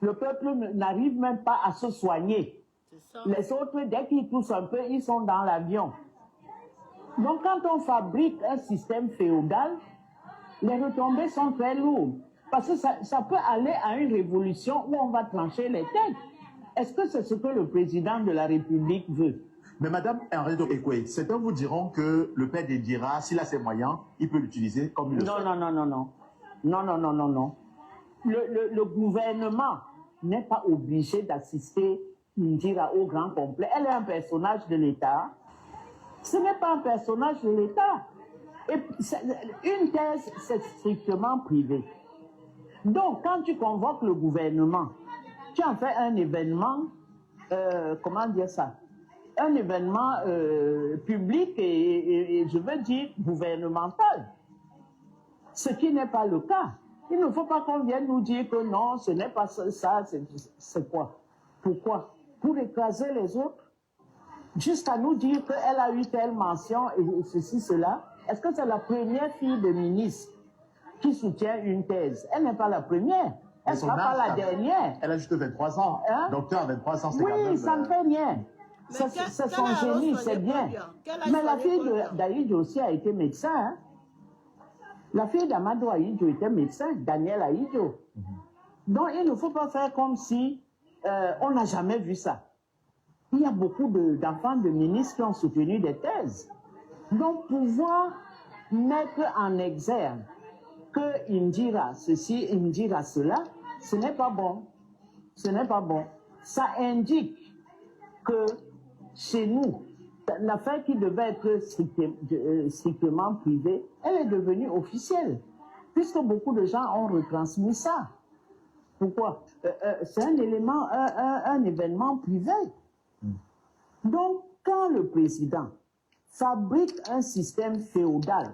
Le peuple n'arrive même pas à se soigner. Les autres, dès qu'ils toussent un peu, ils sont dans l'avion. Donc, quand on fabrique un système féodal, les retombées sont très lourdes. Parce que ça peut aller à une révolution où on va trancher les têtes. Est-ce que c'est ce que le président de la République veut? Mais Madame Henriette Ekoué, certains vous diront que le père d'Indira, s'il a ses moyens, il peut l'utiliser comme il le souhaite. Non. Le gouvernement n'est pas obligé d'assister Indira au grand complet. Elle est un personnage de l'État. Ce n'est pas un personnage de l'État. Une thèse, c'est strictement privé. Donc, quand tu convoques le gouvernement, tu en fais un événement, comment dire ça? Un événement public et je veux dire gouvernemental. Ce qui n'est pas le cas. Il ne faut pas qu'on vienne nous dire que non, ce n'est pas ça, c'est quoi? Pourquoi? Pour écraser les autres? Jusqu'à nous dire qu'elle a eu telle mention et ceci, cela. Est-ce que c'est la première fille de ministre qui soutient une thèse? Elle n'est pas la première. Elle ne sera pas la dernière. Elle a juste 23 ans. Hein? Docteur à 23 ans, c'est oui, quand même... ça ne fait rien. C'est son génie, c'est bien. Mais la fille d'Aïdjo aussi a été médecin. Hein? La fille d'Amadou Aïdjo était médecin, Daniel Aïdjo. Donc, il ne faut pas faire comme si on n'a jamais vu ça. Il y a beaucoup d'enfants de ministres qui ont soutenu des thèses. Donc, pouvoir mettre en exergue que Indira ceci, Indira cela, ce n'est pas bon. Ce n'est pas bon. Ça indique que chez nous, l'affaire qui devait être strictement privée, elle est devenue officielle, puisque beaucoup de gens ont retransmis ça. Pourquoi? C'est un élément, un événement privé. Donc, quand le président fabrique un système féodal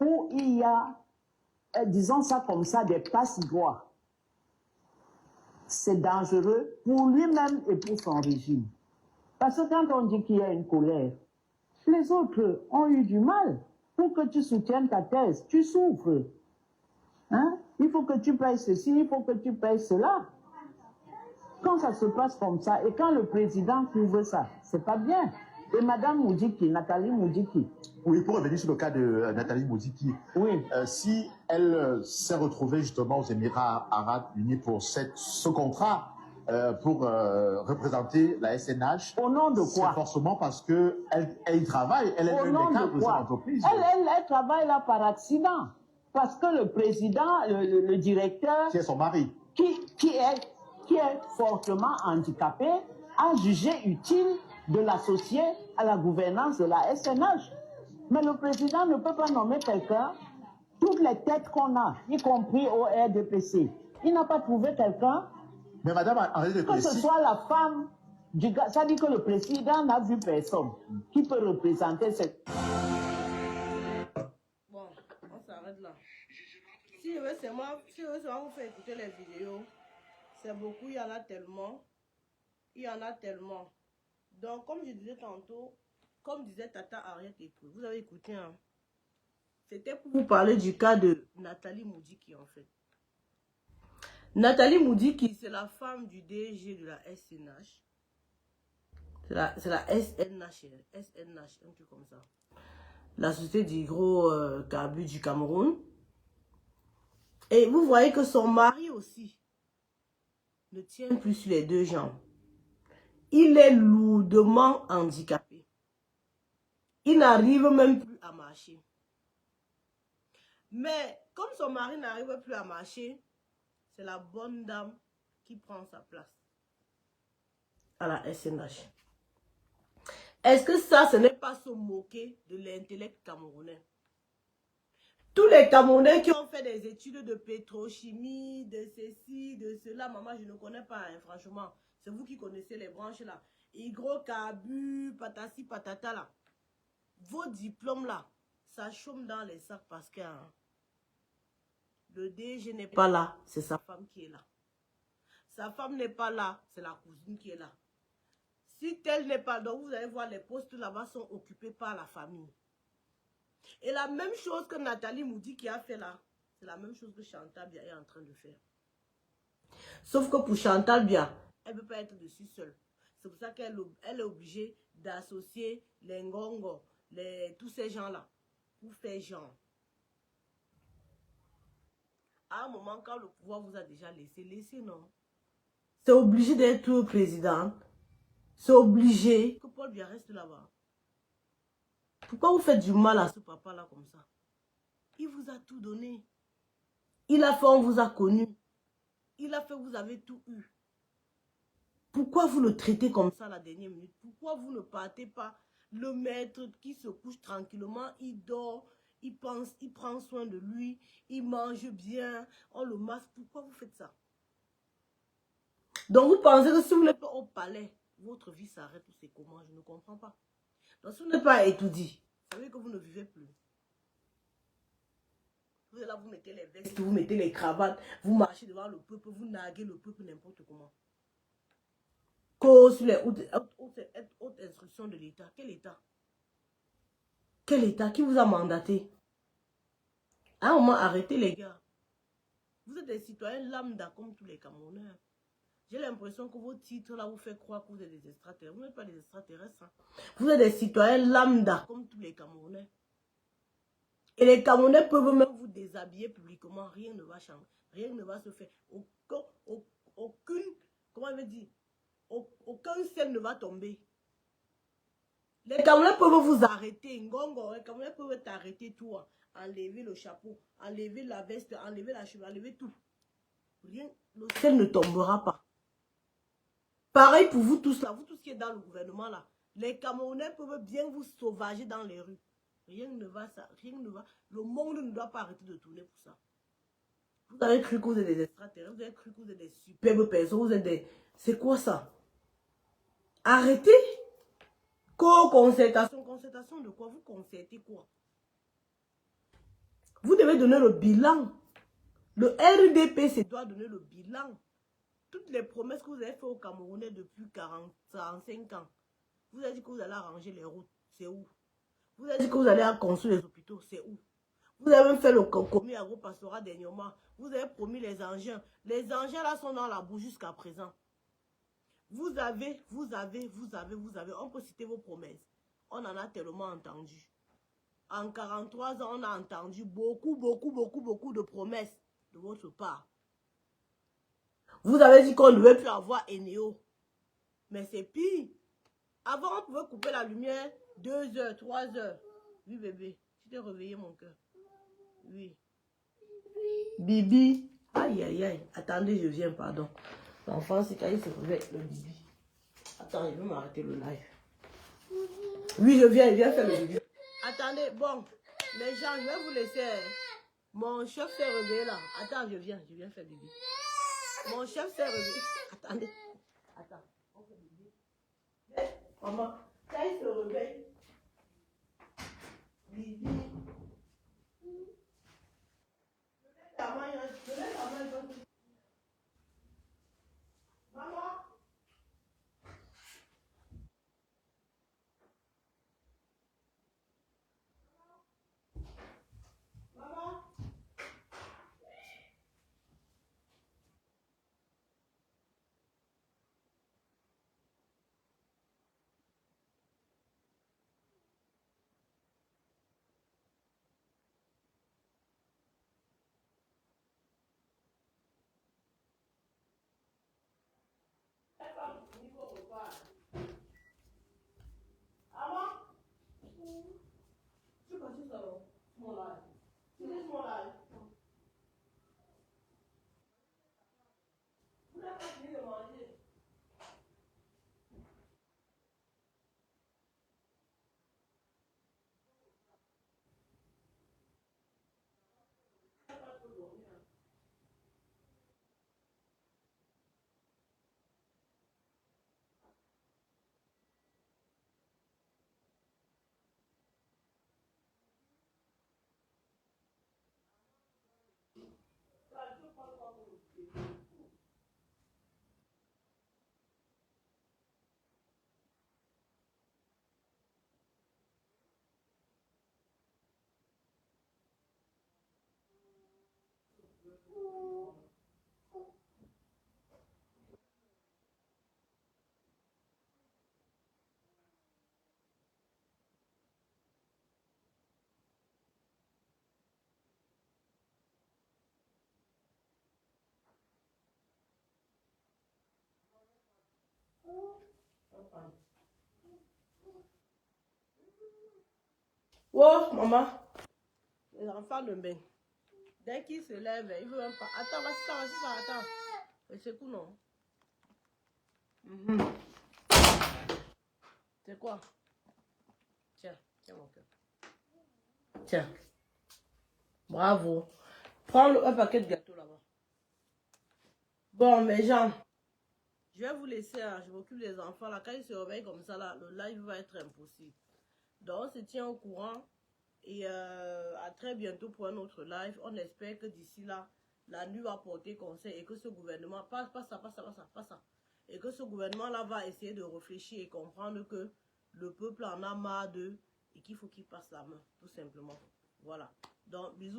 où il y a, disons ça comme ça, des passe-droits, c'est dangereux pour lui-même et pour son régime. Parce que quand on dit qu'il y a une colère, les autres ont eu du mal. Pour que tu soutiennes ta thèse, tu souffres. Hein? Il faut que tu payes ceci, il faut que tu payes cela. Quand ça se passe comme ça, et quand le président couvre ça, c'est pas bien. Et Madame Moudiki, Nathalie Moudiki. Oui, pour revenir sur le cas de Nathalie Moudiki, Oui. Si elle s'est retrouvée justement aux Émirats Arabes Unis pour ce contrat pour représenter la SNH, Au nom de c'est quoi? forcément parce qu'elle y travaille, elle est Au l'un nom des cadres de de cette quoi? entreprise. Elle travaille là par accident. Parce que le président, le directeur, Qui est son mari. qui est fortement handicapé, a jugé utile de l'associer à la gouvernance de la SNH. Mais le président ne peut pas nommer quelqu'un, toutes les têtes qu'on a, y compris au RDPC. Il n'a pas trouvé quelqu'un, Mais madame, en réalité, que ce soit la femme du gars. Ça dit que le président n'a vu personne qui peut représenter cette... Bon, on s'arrête là. Si je veux seulement vous faire écouter les vidéos, c'est beaucoup, il y en a tellement. Il y en a tellement. Donc, comme je disais tantôt, comme disait Tata Ariette, vous avez écouté, hein. C'était pour vous parler du cas de Nathalie Moudiki, en fait. Nathalie Moudiki, c'est la femme du DG de la SNH. C'est la SNH, un truc comme ça. La société d'hydrocarbures du Cameroun. Et vous voyez que son mari aussi ne tient plus sur les deux jambes. Il est lourdement handicapé. Il n'arrive même plus à marcher. Mais comme son mari n'arrive plus à marcher, c'est la bonne dame qui prend sa place à la SNH. Est-ce que ça, ce n'est pas se moquer de l'intellect camerounais? Tous les Camerounais qui ont fait des études de pétrochimie, de ceci, de cela, maman, je ne connais pas, hein, franchement. C'est vous qui connaissez les branches là. Hydrocarbures, patati, patata là. Vos diplômes là, ça chôme dans les sacs parce que hein, le DG n'est pas là, c'est sa femme qui est là. Sa femme n'est pas là, c'est la cousine qui est là. Si tel n'est pas là, vous allez voir les postes là-bas sont occupés par la famille. Et la même chose que Nathalie Moudiki a fait là, c'est la même chose que Chantal Bia est en train de faire. Sauf que pour Chantal Bia, elle ne peut pas être dessus seule. C'est pour ça qu'elle est obligée d'associer les Ngongo, tous ces gens-là, pour faire genre. À un moment, quand le pouvoir vous a déjà laissé, non. C'est obligé d'être président. C'est obligé que Paul Bia reste là-bas. Pourquoi vous faites du mal à ce papa-là comme ça? Il vous a tout donné. Il a fait, on vous a connu. Il a fait, vous avez tout eu. Pourquoi vous le traitez comme ça la dernière minute? Pourquoi vous ne partez pas le maître qui se couche tranquillement, il dort, il pense, il prend soin de lui, il mange bien, on le masque. Pourquoi vous faites ça? Donc vous pensez que si vous n'êtes pas au palais, votre vie s'arrête ou c'est comment? Je ne comprends pas. Donc si vous n'êtes pas étudié, vous savez que vous ne vivez plus. Vous êtes là, vous mettez les vestes, vous mettez les cravates, vous marchez devant le peuple, vous narguez le peuple n'importe comment. Cause sur les hautes instructions de l'État. Quel État? Quel État? Qui vous a mandaté? À un moment, arrêtez les gars. Vous êtes des citoyens lambda comme tous les Camerounais. J'ai l'impression que vos titres là vous fait croire que vous êtes des extraterrestres. Vous n'êtes pas des extraterrestres. Hein. Vous êtes des citoyens lambda comme tous les Camerounais. Et les Camerounais peuvent même vous déshabiller publiquement. Rien ne va changer. Rien ne va se faire. Aucune, comment on veut dire, aucun ciel ne va tomber. Les Camerounais peuvent vous arrêter. Ngongo, les Camerounais peuvent t'arrêter toi. Enlever le chapeau, enlever la veste, enlever la cheveux, enlever tout. Rien, le ciel ne tombera pas. Pareil pour vous tous là, vous tous qui êtes dans le gouvernement là. Les Camerounais peuvent bien vous sauvager dans les rues. Rien ne va, rien ne va. Le monde ne doit pas arrêter de tourner pour ça. Vous avez cru que vous êtes des extraterrestres, vous avez cru que vous êtes des superbes personnes, vous êtes des... C'est quoi ça? Arrêtez. Co-concertation. Concertation de quoi? Vous concertez quoi? Vous devez donner le bilan. Le RDPC doit donner le bilan. Toutes les promesses que vous avez faites aux Camerounais depuis 45 ans. Vous avez dit que vous allez arranger les routes. C'est où? Vous avez dit que vous allez construire les hôpitaux. C'est où? Vous avez même fait le commis agro-pastoral dernièrement. Vous avez promis les engins. Les engins là sont dans la boue jusqu'à présent. Vous avez. On peut citer vos promesses. On en a tellement entendu. En 43 ans, on a entendu beaucoup de promesses de votre part. Vous avez dit qu'on ne devait plus avoir Eneo. Mais c'est pire. Avant, on pouvait couper la lumière 2 heures, 3 heures. Oui, bébé. Tu t'es réveillé, mon cœur. Oui. Bibi. Aïe, aïe, aïe. Attendez, je viens, pardon. L'enfant, c'est quand il se réveille, le bibi. Attends, il veut m'arrêter le live. Oui, je viens faire le bibi. Attendez, bon. Les gens, je vais vous laisser. Mon chef s'est réveillé là. Attends, je viens faire bibi. Mon chef s'est réveillé. Attendez. Attends. On fait bibi. Maman, quand il se réveille, bibi. Maman. Oh, maman. Les enfants de bain. Dès qu'ils se lèvent, ils veulent même pas. Attends, vas-y, ça, attends. C'est cool, non? C'est quoi? Tiens, mon cœur. Tiens. Bravo. Prends un paquet de gâteaux là-bas. Bon, mes gens. Je vais vous laisser, hein. Je m'occupe des enfants là. Quand ils se réveillent comme ça, là, le live va être impossible. Donc, on se tient au courant. Et à très bientôt pour un autre live. On espère que d'ici là, la nuit va porter conseil et que ce gouvernement, pas ça. Et que ce gouvernement-là va essayer de réfléchir et comprendre que le peuple en a marre d'eux et qu'il faut qu'il passe la main, tout simplement. Voilà. Donc, bisous.